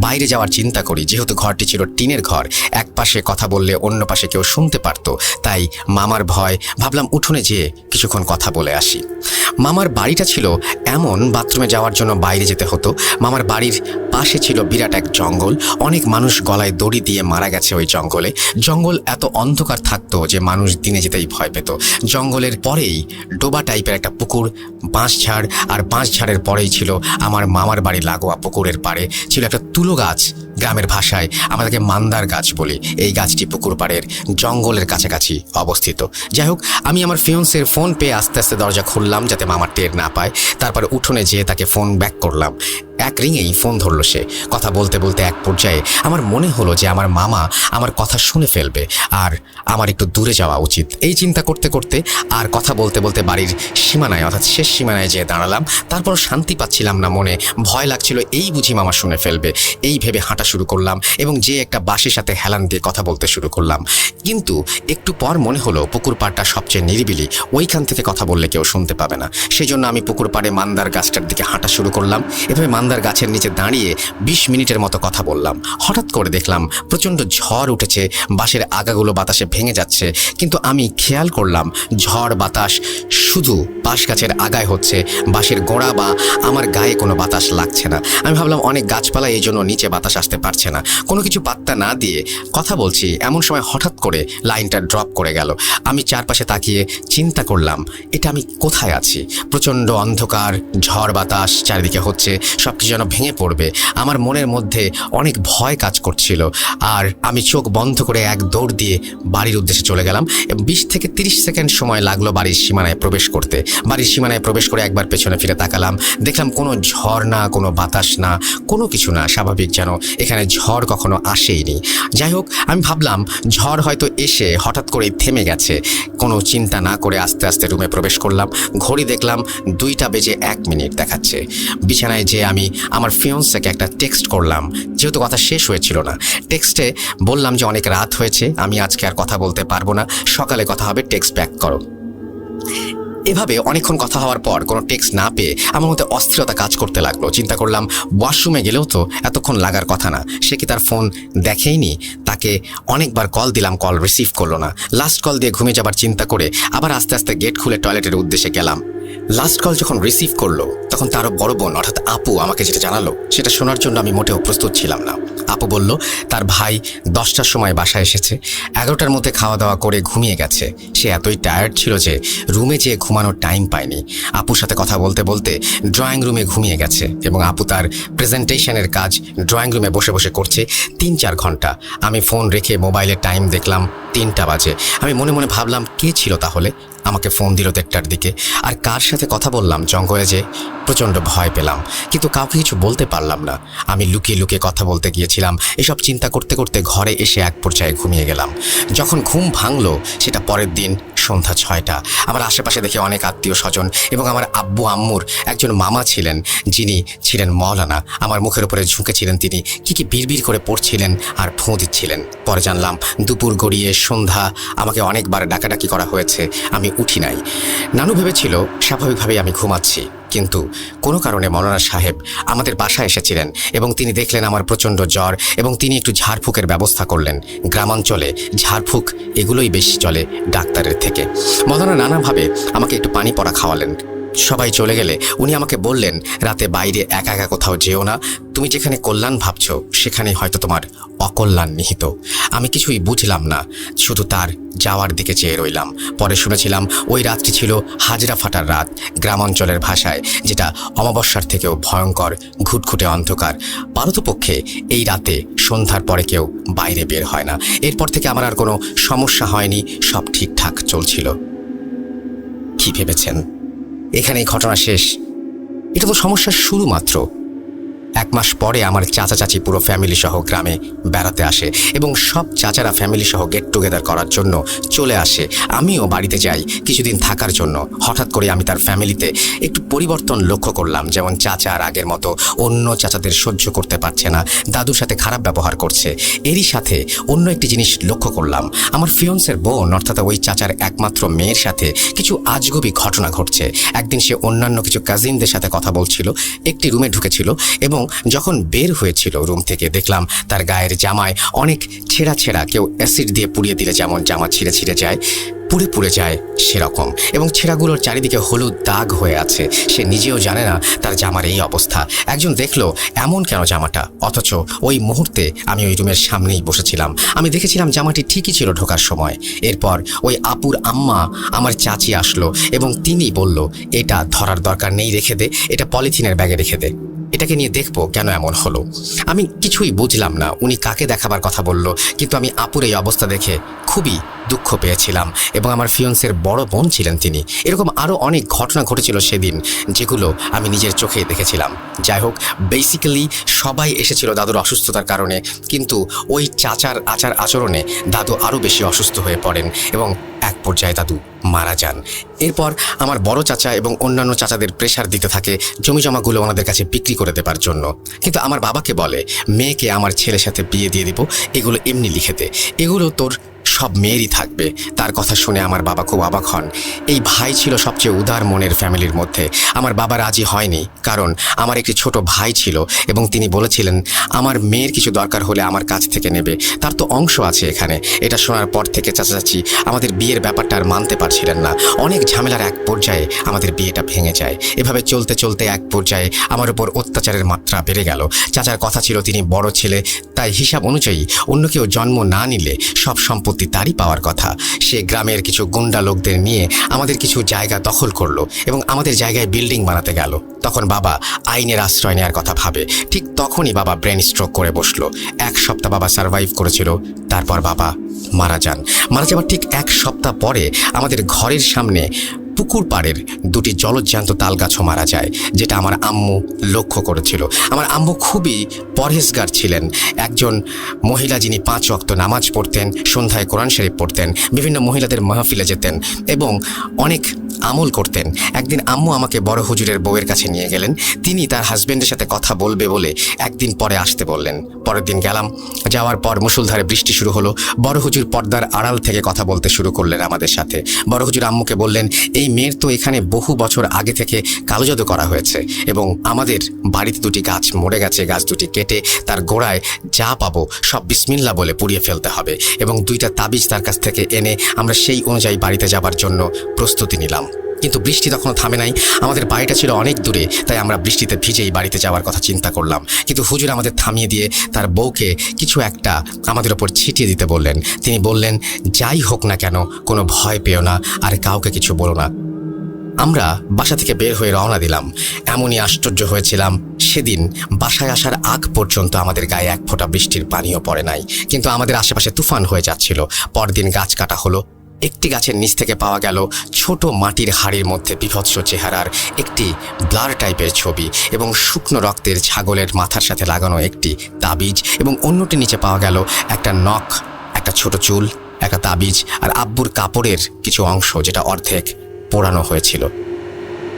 Speaker 1: বাইরে যাওয়ার চিন্তা করি। যেহেতু ঘরটি ছিল টিনের ঘর, এক পাশে কথা বললে অন্য পাশে কেউ শুনতে পারতো, তাই মামার ভয়, ভাবলাম উঠোনে যেয়ে কিছুক্ষণ কথা বলে আসি। মামার বাড়িটা ছিল এমন, বাথরুমে যাওয়ার জন্য বাইরে যেতে হতো। মামার বাড়ির পাশে ছিল বিরাট এক জঙ্গল। অনেক মানুষ গলায় দড়ি দিয়ে মারা গেছে ওই জঙ্গলে। জঙ্গল এত অন্ধকার থাকতো যে মানুষ দিনে যেতেই ভয় পেত। জঙ্গলের পরেই ডোবা টাইপের একটা পুকুর, বাঁশঝাড়, আর বাঁশঝাড়ের পরেই ছিল আমার মামার বাড়ি লাগোয়া পুকুরের পাড়ে ছিল একটা তুলো গাছ। গ্রামের ভাষায় আমাদেরকে মান্দার গাছ বলি। এই গাছটি পুকুর পাড়ের জঙ্গলের কাছাকাছি অবস্থিত। যাই হোক, আমি আমার ফিয়ন্সের ফোন পেয়ে আস্তে আস্তে দরজা খুললাম যাতে মামার টের না পায়। তারপরে উঠোনে যেয়ে তাকে ফোন ব্যাক করলাম। এক রিংয়েই ফোন ধরল সে। কথা বলতে বলতে এক পর্যায়ে আমার মনে হলো যে আমার মামা আমার কথা শুনে ফেলবে আর আমার একটু দূরে যাওয়া উচিত। এই চিন্তা করতে করতে আর কথা বলতে বলতে বাড়ির সীমানায়, অর্থাৎ শেষ সীমানায় যেয়ে দাঁড়ালাম। তারপর শান্তি পাচ্ছিলাম না, মনে ভয় লাগছিল এই বুঝি মামা শুনে ফেলবে। এই ভেবে হাঁটা শুরু করলাম এবং যে একটা বাঁশের সাথে হেলান দিয়ে কথা বলতে শুরু করলাম। কিন্তু একটু পর মনে হলো পুকুর পাড়টা সবচেয়ে নিরিবিলি, ওইখান থেকে কথা বললে কেউ শুনতে পাবে না। সেই জন্য আমি পুকুর পাড়ে মান্দার গাছটার দিকে হাঁটা শুরু করলাম। এভাবে মান্দার গাছের নিচে দাঁড়িয়ে 20 মিনিটের মতো কথা বললাম। হঠাৎ করে দেখলাম প্রচণ্ড ঝড় উঠেছে, বাঁশের আগাগুলো বাতাসে ভেঙে যাচ্ছে। কিন্তু আমি খেয়াল করলাম ঝড় বাতাস শুধু বাঁশ গাছের আগায় হচ্ছে, বাঁশের গোড়া বা আমার গায়ে কোনো বাতাস লাগছে না। আমি ভাবলাম অনেক গাছপালা, এই জন্য নিচে বাতাস আসতে পারছে না। কোনো কিছু পাত্তা না দিয়ে কথা বলছি, এমন সময় হঠাৎ করে লাইনটা ড্রপ করে গেল। আমি চারপাশে তাকিয়ে চিন্তা করলাম, এটা আমি কোথায় আছি? প্রচণ্ড অন্ধকার, ঝড় বাতাস চারিদিকে হচ্ছে, সব কিছু যেন ভেঙে পড়বে। আমার মনের মধ্যে অনেক ভয় কাজ করছিল আর আমি চোখ বন্ধ করে এক দৌড় দিয়ে বাড়ির উদ্দেশ্যে চলে গেলাম। 20 থেকে 30 সেকেন্ড সময় লাগলো বাড়ির সীমানায় প্রবেশ করতে। বাড়ির সীমানায় প্রবেশ করে একবার পেছনে ফিরে তাকালাম, দেখলাম কোনো ঝড় না, কোনো বাতাস না, কোনো কিছু না, স্বাভাবিক, যেন এখানে ঝড় কখনো আসেইনি। যাই হোক, আমি ভাবলাম ঝড় হয়তো এসে হঠাৎ করেই থেমে গেছে। কোনো চিন্তা না করে আস্তে আস্তে রুমে প্রবেশ করলাম। ঘড়ি দেখলাম 2:01 দেখাচ্ছে। বিছানায় যে আমি আমার ফিয়ন্সকে একটা টেক্সট করলাম, যেহেতু কথা শেষ হয়েছিল না। টেক্সটে বললাম যে অনেক রাত হয়েছে, আমি আজকে আর কথা বলতে পারবো না, সকালে কথা হবে, টেক্সট ব্যাক করো। এভাবে অনেকক্ষণ কথা হওয়ার পর কোনো টেক্সট না পেয়ে আমার মধ্যে অস্থিরতা কাজ করতে লাগলো। চিন্তা করলাম ওয়াশরুমে গেলেও তো এতক্ষণ লাগার কথা না, সে কি তার ফোন দেখেইনি? তাকে অনেকবার কল দিলাম, কল রিসিভ করলো না। লাস্ট কল দিয়ে ঘুমিয়ে যাবার চিন্তা করে আবার আস্তে আস্তে গেট খুলে টয়লেটের উদ্দেশ্যে গেলাম। লাস্ট কল যখন রিসিভ করলো তখন তারও বড় বোন অর্থাৎ আপু আমাকে যেটা জানালো সেটা শোনার জন্য আমি মোটেও প্রস্তুত ছিলাম না। আপু বলল তার ভাই 10টার সময় বাসায় এসেছে, 11টার মধ্যে খাওয়া দাওয়া করে ঘুমিয়ে গেছে। সে এতই টায়ার্ড ছিল যে রুমে যেয়ে ঘুমানোর টাইম পায়নি। আপুর সাথে কথা বলতে বলতে ড্রয়িং রুমে ঘুমিয়ে গেছে এবং আপু তার প্রেজেন্টেশনের কাজ ড্রয়িং রুমে বসে বসে করছে 3-4 ঘন্টা। আমি ফোন রেখে মোবাইলে টাইম দেখলাম 3টা বাজে। আমি মনে মনে ভাবলাম কে ছিল তাহলে আমাকে ফোন দিল 1টার দিকে, আর কার সাথে কথা বললাম জঙ্গলে যে। প্রচণ্ড ভয় পেলাম কিন্তু কাউকে কিছু বলতে পারলাম না। আমি লুকিয়ে লুকিয়ে কথা বলতে গিয়েছিলাম। এসব চিন্তা করতে করতে ঘরে এসে এক পর্যায়ে ঘুমিয়ে গেলাম। যখন ঘুম ভাঙলো সেটা পরের দিন সন্ধ্যা 6টা। আমার আশেপাশে দেখে অনেক আত্মীয় স্বজন এবং আমার আব্বু আম্মুর একজন মামা ছিলেন যিনি ছিলেন মওলানা। আমার মুখের উপরে ঝুঁকেছিলেন তিনি, কি বিড়বিড় করে পড়ছিলেন আর ফোঁ দিচ্ছিলেন। পরে জানলাম দুপুর গড়িয়ে সন্ধ্যা, আমাকে অনেকবার ডাকাডাকি করা হয়েছে, আমি উঠি নাই। নানু ভেবেছিল স্বাভাবিকভাবেই আমি ঘুমাচ্ছি, কিন্তু কোনো কারণে মওলানা সাহেব আমাদের বাসায় এসেছিলেন এবং তিনি দেখলেন আমার প্রচণ্ড জ্বর এবং তিনি একটু ঝাড়ফুঁকের ব্যবস্থা করলেন। গ্রামাঞ্চলে ঝাড়ফুঁক এগুলোই বেশি চলে ডাক্তারের থেকে। মওলানা নানাভাবে আমাকে একটু পানি পড়া খাওয়ালেন। সবাই চলে গেলে উনি আমাকে বললেন, রাতে বাইরে একা একা কোথাও যেও না, তুমি যেখানে কল্যাণ ভাবছো সেখানেই হয়তো তোমার অকল্যাণ নিহিত। আমি কিছুই বুঝলাম না, শুধু তার যাওয়ার দিকে চেয়ে রইলাম। পরে শুনেছিলাম ওই রাতটি ছিল হাজরা ফাটার রাত, গ্রামাঞ্চলের ভাষায় যেটা অমাবস্যার থেকেও ভয়ঙ্কর, ঘুটঘুটে অন্ধকার। পারতপক্ষে এই রাতে সন্ধ্যার পরে কেউ বাইরে বের হয় না। এরপর থেকে আমার আর কোনো সমস্যা হয়নি, সব ঠিকঠাক চলছিল। কি ভেবেছেন এখানেই ঘটনা শেষ? এটা তো সমস্যার শুরু মাত্র। 1 মাস পরে আমার চাচা চাচি পুরো ফ্যামিলি সহ গ্রামে বেড়াতে আসে এবং সব চাচারা ফ্যামিলি সহ গেট টুগেদার করার জন্য চলে আসে। আমিও বাড়িতে যাই কিছুদিন থাকার জন্য। হঠাৎ করে আমি তার ফ্যামিলিতে একটু পরিবর্তন লক্ষ্য করলাম। যেমন চাচা আর আগের মতো অন্য চাচাদের সহ্য করতে পারছে না, দাদুর সাথে খারাপ ব্যবহার করছে। এরই সাথে অন্য একটি জিনিস লক্ষ্য করলাম, আমার ফিয়ন্সের বোন অর্থাৎ ওই চাচার একমাত্র মেয়ের সাথে কিছু আজগুবি ঘটনা ঘটছে। একদিন সে অন্যান্য কিছু কাজিনদের সাথে কথা বলছিল, একটি রুমে ঢুকেছিল এবং যখন বের হয়েছিল রুম থেকে দেখলাম তার গায়ের জামায় অনেক ছেঁড়া ছেঁড়া, কেউ অ্যাসিড দিয়ে পুড়িয়ে দিলে যেমন জামা ছিঁড়ে ছিঁড়ে যায়, পুড়ে পুড়ে যায় সেরকম, এবং ছেঁড়াগুলোর চারিদিকে হলুদ দাগ হয়ে আছে। সে নিজেও জানে না তার জামার এই অবস্থা। একজন দেখলো এমন কেন জামাটা, অথচ ওই মুহূর্তে আমি ওই রুমের সামনেই বসেছিলাম। আমি দেখেছিলাম জামাটি ঠিকই ছিল ঢোকার সময়। এরপর ওই আপুর আম্মা আমার চাচি আসলো এবং তিনি বলল, এটা ধরার দরকার নেই, রেখে দে, এটা পলিথিনের ব্যাগে রেখে দে, এটাকে নিয়ে দেখবো কেন এমন হলো। আমি কিছুই বুঝলাম না উনি কাকে দেখাবার কথা বলল, কিন্তু আমি আপুর এই অবস্থা দেখে খুবই দুঃখ পেয়েছিলাম এবং আমার ফিয়ন্সের বড় বোন ছিলেন তিনি। এরকম আরও অনেক ঘটনা ঘটেছিল সেদিন, যেগুলো আমি নিজের চোখে দেখেছিলাম। যাই হোক, বেসিক্যালি সবাই এসেছিল দাদুর অসুস্থতার কারণে, কিন্তু ওই চাচার আচার আচরণে দাদু আরও বেশি অসুস্থ হয়ে পড়েন এবং এক পর্যায়ে দাদু মারা যান। এরপর আমার বড় চাচা এবং অন্যান্য চাচাদের প্রেশার দিতে থাকে জমিজমাগুলো ওনাদের কাছে বিক্রি করে দেবার জন্য। কিন্তু আমার বাবাকে বলে, মেয়েকে আমার ছেলের সাথে বিয়ে দিয়ে দিব, এগুলো এমনি লিখে দে, এগুলো তোর সব মেয়েরই থাকবে। তার কথা শুনে আমার বাবা খুব অবাক হন। এই ভাই ছিল সবচেয়ে উদার মনের ফ্যামিলির মধ্যে। আমার বাবা রাজি হয়নি, কারণ আমার একটি ছোট ভাই ছিল এবং তিনি বলেছিলেন আমার মেয়ের কিছু দরকার হলে আমার কাছ থেকে নেবে, তার তো অংশ আছে এখানে। এটা শোনার পর থেকে চাচা চাচি আমাদের বিয়ের ব্যাপারটা আর মানতে পারছিলেন না। অনেক ঝামেলার এক পর্যায়ে আমাদের বিয়েটা ভেঙে যায়। এভাবে চলতে চলতে এক পর্যায়ে আমার উপর অত্যাচারের মাত্রা বেড়ে গেল। চাচার কথা ছিল তিনি বড় ছেলে, তাই হিসাব অনুযায়ী অন্য কেউ জন্ম না নিলে সব সম্পত্তি তারই পাওয়ার কথা। সে গ্রামের কিছু গুন্ডা লোকদের নিয়ে আমাদের কিছু জায়গা দখল করলো এবং আমাদের জায়গায় বিল্ডিং বানাতে গেল। তখন বাবা আইনের আশ্রয় নেওয়ার কথা ভাবে। ঠিক তখনই বাবা ব্রেন স্ট্রোক করে বসলো। 1 সপ্তাহ বাবা সার্ভাইভ করেছিল, তারপর বাবা মারা যান। মারা যাওয়ার ঠিক 1 সপ্তাহ পরে আমাদের ঘরের সামনে পুকুর পাড়ের 2টি জলজ্যান্ত তাল গাছও মারা যায়, যেটা আমার আম্মু লক্ষ্য করেছিল। আমার আম্মু খুবই পরহেজগার ছিলেন, একজন মহিলা যিনি 5 ওয়াক্ত নামাজ পড়তেন, সন্ধ্যায় কোরআন শরীফ পড়তেন, বিভিন্ন মহিলাদের মাহফিলে যেতেন এবং অনেক আমল করতেন। একদিন আম্মু আমাকে বড় হুজুরের বউয়ের কাছে নিয়ে গেলেন। তিনি তার হাজবেন্ডের সাথে কথা বলবে বলে একদিন পরে আসতে বললেন। পরের দিন গেলাম। যাওয়ার পর মুষলধারে বৃষ্টি শুরু হলো। বড় হুজুর পর্দার আড়াল থেকে কথা বলতে শুরু করলেন আমাদের সাথে। বড় হুজুর আম্মুকে বললেন, এই মেয়ের তো এখানে বহু বছর আগে থেকে কালো জাদু করা হয়েছে এবং আমাদের বাড়িতে 2টি গাছ মরে গেছে, গাছ 2টি কেটে তার গোড়ায় যা পাবো সব বিসমিল্লাহ বলে পুড়িয়ে ফেলতে হবে এবং 2টা তাবিজ তার কাছ থেকে এনে আমরা সেই অনুযায়ী বাড়িতে যাবার জন্য প্রস্তুতি নিলাম। কিন্তু বৃষ্টি তখনও থামে নাই। আমাদের বাড়িটা ছিল অনেক দূরে, তাই আমরা বৃষ্টিতে ভিজেই বাড়িতে যাওয়ার কথা চিন্তা করলাম। কিন্তু হুজুর আমাদের থামিয়ে দিয়ে তার বউকে কিছু একটা আমাদের ওপর ছিটিয়ে দিতে বললেন। তিনি বললেন, যাই হোক না কেন কোনো ভয় পেও না, আর কাউকে কিছু বলো না। আমরা বাসা থেকে বের হয়ে রওনা দিলাম। এমনই আশ্চর্য হয়েছিলাম, সেদিন বাসায় আসার আগ পর্যন্ত আমাদের গায়ে এক ফোঁটা বৃষ্টির পানিও পড়ে নাই, কিন্তু আমাদের আশেপাশে তুফান হয়ে যাচ্ছিল। পরদিন গাছ কাটা হলো। একটি গাছের নিচ থেকে পাওয়া গেল ছোট মাটির হাড়ির মধ্যে বিভৎস চেহারার একটি ব্লার টাইপের ছবি এবং শুকনো রক্তের ছাগলের মাথার সাথে লাগানো একটি তাবিজ, এবং অন্যটির নিচে পাওয়া গেল একটা নখ, একটা ছোট চুল, একটা তাবিজ আর আব্বুর কাপড়ের কিছু অংশ যেটা অর্ধেক পোড়ানো হয়েছিল।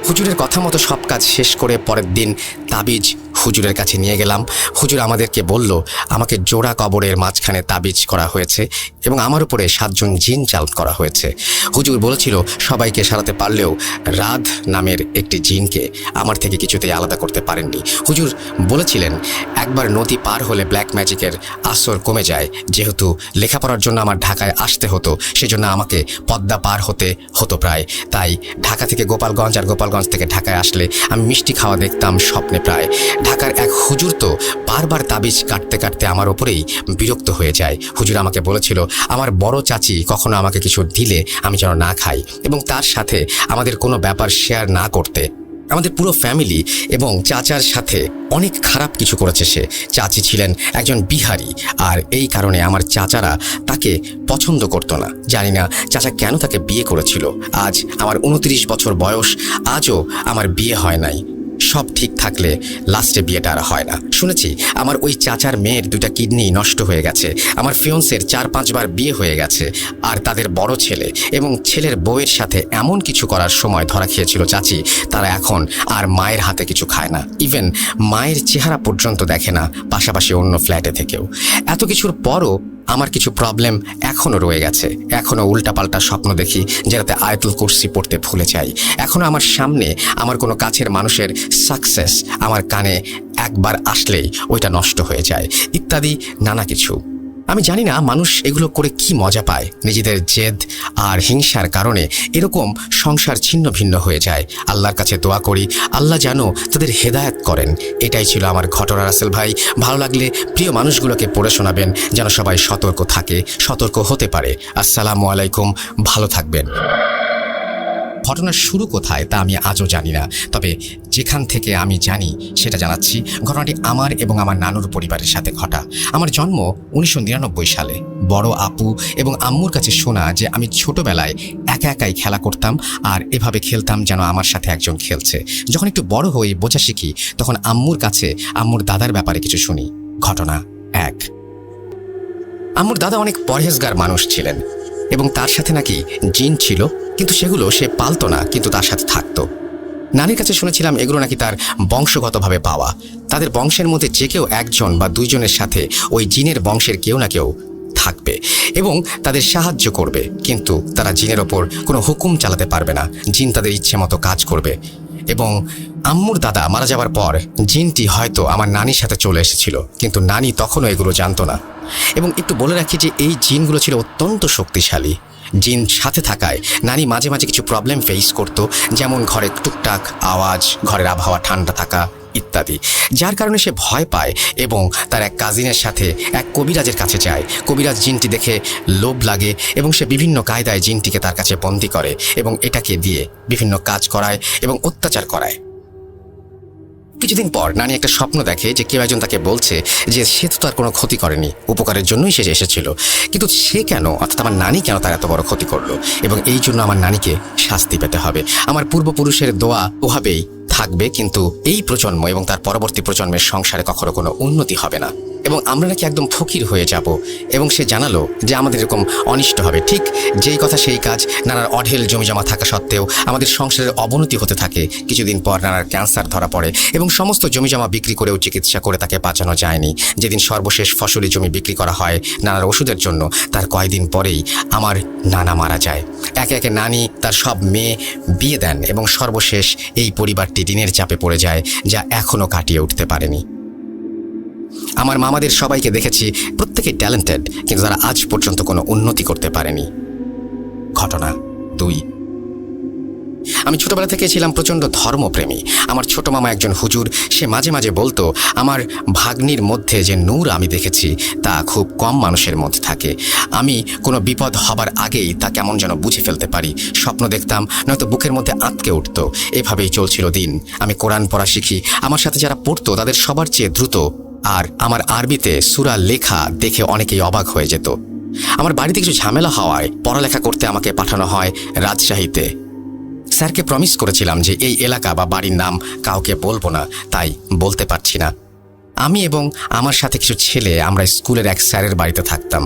Speaker 1: হুজুরের কথা মতো সব কাজ শেষ করে পরের দিন তাবিজ হুজুরের কাছে নিয়ে গেলাম। হুজুর আমাদেরকে বলল, আমাকে জোড়া কবরের মাঝখানে তাবিজ করা হয়েছে এবং আমার উপরে 7 জন জিন চালনা করা হয়েছে। হুজুর বলেছিল সবাইকে সারাতে পারলেও রাধ নামের একটি জিনকে আমার থেকে কিছুতেই আলাদা করতে পারেননি। হুজুর বলেছিলেন একবার নদী পার হলে ব্ল্যাক ম্যাজিকের আসর কমে যায়। যেহেতু লেখাপড়ার জন্য আমার ঢাকায় আসতে হতো, সেজন্য আমাকে পদ্মা পার হতে হতো প্রায়। তাই ঢাকা থেকে গোপালগঞ্জ আর গোপালগঞ্জ থেকে ঢাকায় আসলে আমি মিষ্টি খাওয়া দেখতাম স্বপ্নে প্রায়। ঢাকার এক হুজুর তো বারবার তাবিজ কাটতে কাটতে আমার ওপরেই বিরক্ত হয়ে যায়। হুজুর আমাকে বলেছিল আমার বড় চাচি কখনো আমাকে কিছু দিলে আমি যেন না খাই এবং তার সাথে আমাদের কোনো ব্যাপার শেয়ার না করতে। আমাদের পুরো ফ্যামিলি এবং চাচার সাথে অনেক খারাপ কিছু করেছে সে। চাচি ছিলেন একজন বিহারি, আর এই কারণে আমার চাচারা তাকে পছন্দ করতো না। জানি না চাচা কেন তাকে বিয়ে করেছিল। আজ আমার 29 বছর বয়স, আজও আমার বিয়ে হয় নাই। সব ঠিক থাকলে লাস্টে বিয়েটা আর হয় না। শুনেছি আমার ওই চাচার মেয়ের 2টা কিডনি নষ্ট হয়ে গেছে। আমার ফিয়ন্সের 4-5 বার বিয়ে হয়ে গেছে, আর তাদের বড় ছেলে এবং ছেলের বউয়ের সাথে এমন কিছু করার সময় ধরা খেয়েছিল চাচি। তারা এখন আর মায়ের হাতে কিছু খায় না, ইভেন মায়ের চেহারা পর্যন্ত দেখে না, পাশাপাশি অন্য ফ্ল্যাটে থেকেও। এত কিছুর পরও আমার কিছু প্রবলেম এখনও রয়ে গেছে। এখনও উল্টাপাল্টা স্বপ্ন দেখি, যেটাতে আয়াতুল কুরসি পড়তে ভুলে যাই। এখনও আমার সামনে আমার কোনো কাছের মানুষের সাকসেস আমার কানে একবার আসলেই ওইটা নষ্ট হয়ে যায়, ইত্যাদি নানা কিছু। আমি জানি না মানুষ এগুলো করে কি মজা পায়। নিজেদের জেদ আর হিংসার কারণে এরকম সংসার ছিন্ন ভিন্ন হয়ে যায়। আল্লাহর কাছে দোয়া করি আল্লাহ যেন তাদের হেদায়েত করেন। এটাই ছিল আমার ঘটনা রাসেল ভাই। ভালো লাগলে প্রিয় মানুষগুলোকে পড়ে শোনাবেন, যেন সবাই সতর্ক থাকে, সতর্ক হতে পারে। আসসালামু আলাইকুম, ভালো থাকবেন। ঘটনার শুরু কোথায় তা আমি আজও জানি না, তবে যেখান থেকে আমি জানি সেটা জানাচ্ছি। ঘটনাটি আমার এবং আমার নানুর পরিবারের সাথে ঘটা। আমার জন্ম 1999 সালে। বড় আপু এবং আম্মুর কাছে শোনা যে আমি ছোটবেলায় একা একাই খেলা করতাম, আর এভাবে খেলতাম যেন আমার সাথে একজন খেলছে। যখন একটু বড় হয়ে বোঝা শিখি, তখন আম্মুর কাছে আম্মুর দাদার ব্যাপারে কিছু শুনি। ঘটনা 1। আম্মুর দাদা অনেক পরহেজগার মানুষ ছিলেন এবং তার সাথে নাকি জিন ছিল, কিন্তু সেগুলো সে পালতো না, কিন্তু তার সাথে থাকতো। নানির কাছে শুনেছিলাম এগুলো নাকি তার বংশগতভাবে পাওয়া। তাদের বংশের মধ্যে যে কেউ 1জন বা 2জনের সাথে ওই জিনের বংশের কেউ না কেউ থাকবে এবং তাদের সাহায্য করবে, কিন্তু তারা জিনের ওপর কোনো হুকুম চালাতে পারবে না। জিন তাদের ইচ্ছে মতো কাজ করবে। এবং আম্মুর দাদা মারা যাওয়ার পর জিনটি হয়তো আমার নানির সাথে চলে এসেছিল, কিন্তু নানি তখনও এগুলো জানতো না। এবং একটু বলে রাখি যে এই জিনগুলো ছিল অত্যন্ত শক্তিশালী। জিন সাথে থাকায় নানি মাঝে মাঝে কিছু প্রবলেম ফেস করতো, যেমন ঘরে টুকটাক আওয়াজ, ঘরের আবহাওয়া ঠান্ডা থাকা ইত্যাদি, যার কারণে সে ভয় পায় এবং তার এক কাজিনের সাথে এক কবিরাজের কাছে যায়। কবিরাজ জিনটি দেখে লোভ লাগে এবং সে বিভিন্ন কায়দায় জিনটিকে তার কাছে বন্দী করে এবং এটাকে দিয়ে বিভিন্ন কাজ করায় এবং অত্যাচার করায়। কিছুদিন পর নানি একটা স্বপ্ন দেখে যে কেউ একজন তাকে বলছে যে সে তো তার কোনো ক্ষতি করেনি, উপকারের জন্যই সে এসেছিল, কিন্তু সে কেন, অর্থাৎ আমার নানি কেন তার এত বড় ক্ষতি করলো, এবং এই জন্য আমার নানিকে শাস্তি পেতে হবে। আমার পূর্বপুরুষের দোয়া ওভাবেই থাকবে, কিন্তু এই প্রজন্ম এবং তার পরবর্তী প্রজন্মের সংসারে কখনো কোনো উন্নতি হবে না এবং আমরা নাকি একদম ফকির হয়ে যাব। এবং সে জানালো যে আমাদের এরকম অনিষ্ট হবে। ঠিক যেই কথা সেই কাজ। নানার অঢেল জমিজমা থাকা সত্ত্বেও আমাদের সংসারের অবনতি হতে থাকে। কিছুদিন পর নানার ক্যান্সার ধরা পড়ে এবং সমস্ত জমিজমা বিক্রি করেও চিকিৎসা করে তাকে বাঁচানো যায়নি। যেদিন সর্বশেষ ফসলি জমি বিক্রি করা হয় নানার ওষুধের জন্য, তার কয়েকদিন পরেই আমার নানা মারা যায়। একে একে নানি তার সব মেয়ে বিয়ে দেন এবং সর্বশেষ এই পরিবারটি ঋণের চাপে পড়ে যায়, যা এখনও কাটিয়ে উঠতে পারেনি। আমার মামাদের সবাইকে দেখেছি, প্রত্যেকেই ট্যালেন্টেড, কিন্তু তারা আজ পর্যন্ত কোনো উন্নতি করতে পারেনি। ঘটনা 2। আমি ছোটবেলা থেকে ছিলাম প্রচণ্ড ধর্মপ্রেমী। আমার ছোট মামা একজন হুজুর, সে মাঝে মাঝে বলতো আমার ভাগ্নির মধ্যে যে নূর আমি দেখেছি তা খুব কম মানুষের মধ্যে থাকে। আমি কোনো বিপদ হবার আগেই তা কেমন যেন বুঝে ফেলতে পারি। স্বপ্ন দেখতাম, নয়তো বুকের মধ্যে আঁতকে উঠতো। এভাবেই চলছিল দিন। আমি কোরআন পড়া শিখি। আমার সাথে যারা পড়তো তাদের সবার চেয়ে দ্রুত, আর আমার আরবিতে সূরা লেখা দেখে অনেকেই অবাক হয়ে যেত। আমার বাড়িতে কিছু ঝামেলা হওয়ায় পড়ালেখা করতে আমাকে পাঠানো হয় রাজশাহীতে। স্যারকে প্রমিস করেছিলাম যে এই এলাকা বা বাড়ির নাম কাউকে বলবো না, তাই বলতে পারছি না। আমি এবং আমার সাথে কিছু ছেলে আমরা স্কুলের এক স্যারের বাড়িতে থাকতাম।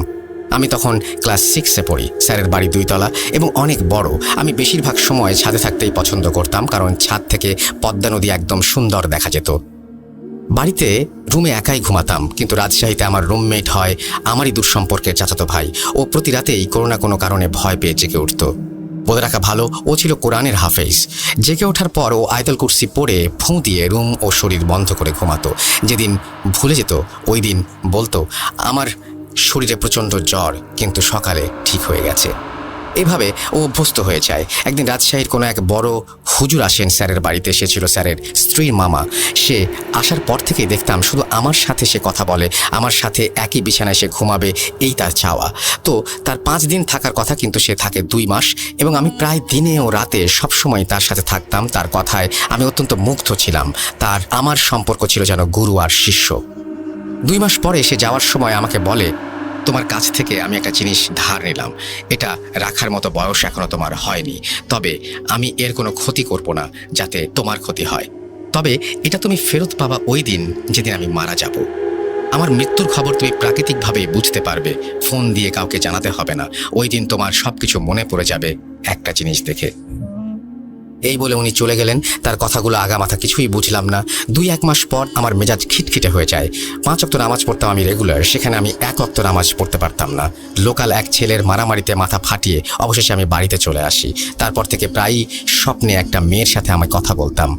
Speaker 1: আমি তখন ক্লাস 6-এ পড়ি। স্যারের বাড়ি 2 তলা এবং অনেক বড়। আমি বেশিরভাগ সময় ছাদে থাকতেই পছন্দ করতাম, কারণ ছাদ থেকে পদ্মা নদী একদম সুন্দর দেখা যেত। বাড়িতে রুমে একাই ঘুমাতাম, কিন্তু রাজশাহীতে আমার রুমমেট হয় আমারই দূরসম্পর্কের চাচাতো ভাই। ও প্রতি রাতেই কোনো না কোনো কারণে ভয় পেয়ে জেগে উঠত। বলে রাখা ভালো, ও ছিল কোরআনের হাফেজ। জেগে ওঠার পর ও আয়াতুল কুরসি পড়ে ফুঁ দিয়ে রুম ও শরীর বন্ধ করে ঘুমাতো। যেদিন ভুলে যেত ওই দিন বলতো আমার শরীরে প্রচণ্ড জ্বর, কিন্তু সকালে ঠিক হয়ে গেছে। এভাবে ও অভ্যস্ত হয়ে যায়। একদিন রাজশাহীর কোনো এক বড় হুজুর আসেন স্যারের বাড়িতে। সে ছিল স্যারের স্ত্রীর মামা। সে আসার পর থেকেই দেখতাম শুধু আমার সাথে সে কথা বলে, আমার সাথে একই বিছানায় সে ঘুমাবে, এই তার চাওয়া। তো তার 5 দিন থাকার কথা, কিন্তু সে থাকে 2 মাস, এবং আমি প্রায় দিনে ও রাতে সবসময় তার সাথে থাকতাম। তার কথায় আমি অত্যন্ত মুগ্ধ ছিলাম। তার আমার সম্পর্ক ছিল যেন গুরু আর শিষ্য। 2 মাস পরে সে যাওয়ার সময় আমাকে বলে, তোমার কাছ থেকে আমি একটা জিনিস ধার নিলাম। এটা রাখার মতো বয়স এখনো তোমার হয়নি, তবে আমি এর কোনো ক্ষতি করব না যাতে তোমার ক্ষতি হয়। তবে এটা তুমি ফেরত পাবা ওই দিন যেদিন আমি মারা যাব। আমার মৃত্যুর খবর তুমি প্রাকৃতিকভাবেই বুঝতে পারবে, ফোন দিয়ে কাউকে জানাতে হবে না। ওই দিন তোমার সবকিছু মনে পড়ে যাবে একটা জিনিস দেখে। এই বলে উনি চলে গেলেন। তার কথাগুলো আগামাথা কিছুই বুঝলাম না। 2-1 মাস পর আমার মেজাজ খিটখিটে হয়ে যায়। 5 ওয়াক্ত নামাজ পড়তাম আমি রেগুলার, সেখানে আমি 1 ওয়াক্ত নামাজ পড়তে পারতাম না। লোকাল এক ছেলের মারামারিতে মাথা ফাটিয়ে অবশেষে আমি বাড়িতে চলে আসি। তারপর থেকে প্রায়ই স্বপ্নে একটা মেয়ের সাথে আমি কথা বলতাম।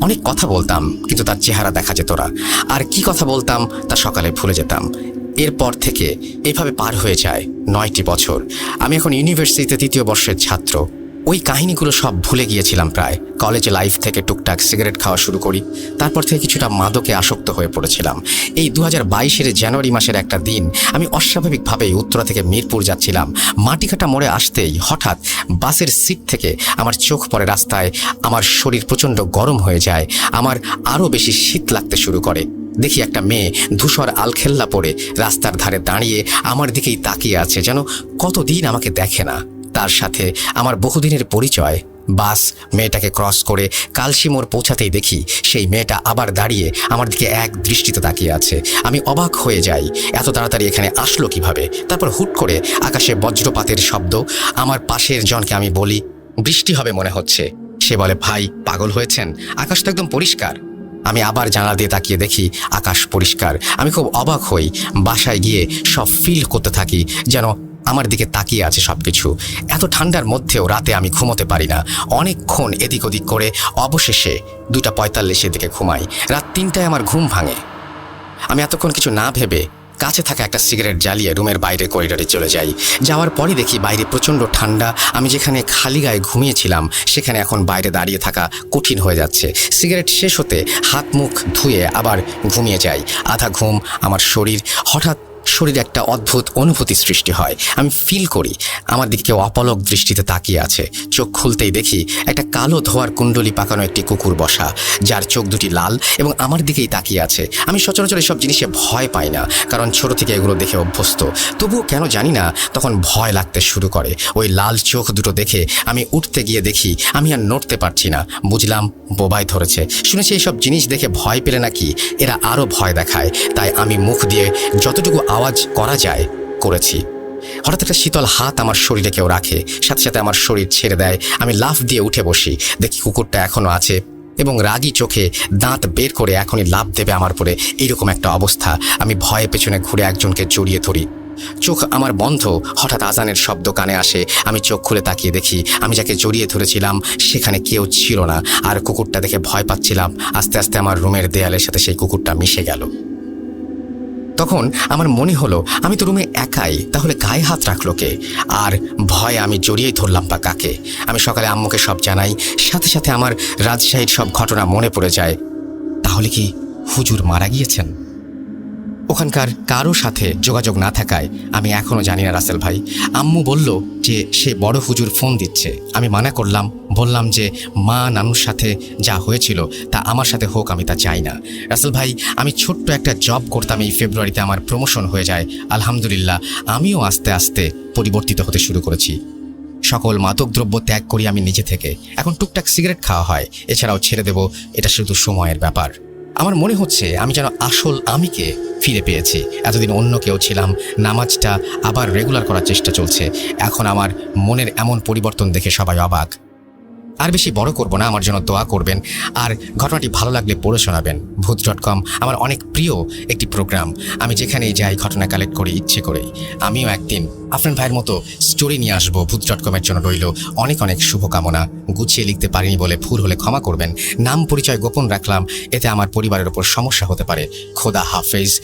Speaker 1: অনেক কথা বলতাম, কিন্তু তার চেহারা দেখা যেত না। আর কি কথা বলতাম তা সকালে ভুলে যেতাম। এরপর থেকে এইভাবে পার হয়ে যায় 9টি বছর। আমি এখন ইউনিভার্সিটিতে 3য় বর্ষের ছাত্র। ওই কাহিনীগুলো সব ভুলে গিয়েছিলাম প্রায়। কলেজে লাইফ থেকে টুকটাক সিগারেট খাওয়া শুরু করি। তারপর থেকে কিছুটা মাদকে আসক্ত হয়ে পড়েছিলাম। এই 2022-এর জানুয়ারি মাসের একটা দিন আমি অস্বাভাবিকভাবেই উত্তরা থেকে মিরপুর যাচ্ছিলাম। মাটিকাটা মোড়ে আসতেই হঠাৎ বাসের সিট থেকে আমার চোখ পড়ে রাস্তায়। আমার শরীর প্রচণ্ড গরম হয়ে যায়। আমার আরও বেশি শীত লাগতে শুরু করে। দেখি একটা মেয়ে ধূসর আলখেল্লা পরে রাস্তার ধারে দাঁড়িয়ে আমার দিকেই তাকিয়ে আছে, যেন কতদিন আমাকে দেখে না। তার সাথে আমার বহুদিনের পরিচয়। বাস মেয়েটাকে ক্রস করে কালশি মোড় পৌঁছাতেই দেখি সেই মেয়েটা আবার দাঁড়িয়ে আমার দিকে এক দৃষ্টিতে তাকিয়ে আছে। আমি অবাক হয়ে যাই, এত তাড়াতাড়ি এখানে আসলো কিভাবে। তারপর হুট করে আকাশে বজ্রপাতের শব্দ। আমার পাশের জনকে আমি বলি, বৃষ্টি হবে মনে হচ্ছে। সে বলে, ভাই পাগল হয়েছেন, আকাশ তো একদম পরিষ্কার। আমি আবার জানালা দিয়ে তাকিয়ে দেখি আকাশ পরিষ্কার। আমি খুব অবাক হই। বাসায় গিয়ে সব ফিল করতে থাকি যেন আমার দিকে তাকিয়ে আছে সবকিছু। এত ঠান্ডার মধ্যেও রাতে আমি ঘুমোতে পারি না। অনেকক্ষণ এদিক ওদিক করে অবশেষে 2:45-এর দিকে ঘুমাই। রাত 3টায় আমার ঘুম ভাঙে। আমি এতক্ষণ কিছু না ভেবে কাছে থাকা একটা সিগারেট জ্বালিয়ে রুমের বাইরে করিডোরে চলে যাই। যাওয়ার পরই দেখি বাইরে প্রচণ্ড ঠান্ডা। আমি যেখানে খালি গায়ে ঘুমিয়েছিলাম সেখানে এখন বাইরে দাঁড়িয়ে থাকা কঠিন হয়ে যাচ্ছে। সিগারেট শেষ হতে হাত মুখ ধুয়ে আবার ঘুমিয়ে যাই। আধা ঘুম আমার শরীর। হঠাৎ শরীরে একটা অদ্ভুত অনুভূতি সৃষ্টি হয়। আমি ফিল করি আমার দিকে কেউ অপলক দৃষ্টিতে তাকিয়ে আছে। চোখ খুলতেই দেখি একটা কালো ধোয়ার কুণ্ডলি পাকানো একটি কুকুর বসা, যার চোখ দুটি লাল এবং আমার দিকেই তাকিয়ে আছে। আমি সচরাচর এসব জিনিসে ভয় পাই না, কারণ ছোট থেকে এগুলো দেখে অভ্যস্ত। তবুও কেন জানি না তখন ভয় লাগতে শুরু করে। ওই লাল চোখ দুটো দেখে আমি উঠতে গিয়ে দেখি আমি আর নড়তে পারছি না। বুঝলাম বোবায় ধরেছে। শুনেছি এইসব জিনিস দেখে ভয় পেলে নাকি এরা আরও ভয় দেখায়। তাই আমি মুখ দিয়ে যতটুকু আওয়াজ করা যায় করেছি। হঠাৎ একটা শীতল হাত আমার শরীরে কেউ রাখে। সাথে সাথে আমার শরীর ছেড়ে দেয়। আমি লাফ দিয়ে উঠে বসি। দেখি কুকুরটা এখনো আছে এবং রাগী চোখে দাঁত বের করে এখনই লাফ দেবে আমার পরে। এইরকম একটা অবস্থা। আমি ভয়ে পেছনে ঘুরে একজনকে জড়িয়ে ধরি। চোখ আমার বন্ধ। হঠাৎ আজানের শব্দ কানে আসে। আমি চোখ খুলে তাকিয়ে দেখি আমি যাকে জড়িয়ে ধরেছিলাম সেখানে কেউ ছিল না। আর কুকুরটা দেখে ভয় পাচ্ছিলাম। আস্তে আস্তে আমার রুমের দেয়ালের সাথে সেই কুকুরটা মিশে গেল। তখন আমার মনে হলো আমি তো রুমে একাই, তাহলে গায়ে হাত রাখলো কে? আর ভয়ে আমি জড়িয়েই ধরলাম বা কাকে। আমি সকালে আম্মুকে সব জানাই, সাথে সাথে আমার রাজশাহীর সব ঘটনা মনে পড়ে যায়। তাহলে কি হুজুর মারা গিয়েছেন? ওখানকার কারো সাথে যোগাযোগ না থাকায় আমি এখনও জানি না রাসেল ভাই। আম্মু বলল যে সে বড় হুজুর ফোন দিচ্ছে। আমি মানা করলাম, বললাম যে মা নানুর সাথে যা হয়েছিল তা আমার সাথে হোক, আমি তা চাই না। রাসেল ভাই, আমি ছোট্ট একটা জব করতাম, এই ফেব্রুয়ারিতে আমার প্রমোশন হয়ে যায়। আলহামদুলিল্লাহ, আমিও আস্তে আস্তে পরিবর্তিত হতে শুরু করেছি। সকল মাদকদ্রব্য ত্যাগ করি আমি নিজে থেকে। এখন টুকটাক সিগারেট খাওয়া হয়, এছাড়াও ছেড়ে দেব, এটা শুধু সময়ের ব্যাপার। আমার মনে হচ্ছে আমি যেন আসল আমিকে ফিরে পেয়েছি। এতদিন অন্য কেউ ছিলাম। নামাজটা আবার রেগুলার করার চেষ্টা চলছে। এখন আমার মনের এমন পরিবর্তন দেখে সবাই অবাক। আর বেশি বড় করব না, আমার জন্য দোয়া করবেন, আর ঘটনাটি ভালো লাগলে পড়ে শোনাবেন। ভূত.com আমার অনেক প্রিয় একটি প্রোগ্রাম। আমি যেখানেই যাই ঘটনা কালেক্ট করি ইচ্ছে করেই। আমিও একদিন আফরান ভাইয়ের মতো স্টোরি নিয়ে আসবো। ভূত.com-এর জন্য রইল অনেক অনেক শুভকামনা। গুছিয়ে লিখতে পারিনি বলে ভুল হলে ক্ষমা করবেন। নাম পরিচয় গোপন রাখলাম, এতে আমার পরিবারের ওপর সমস্যা হতে পারে। খোদা হাফেজ।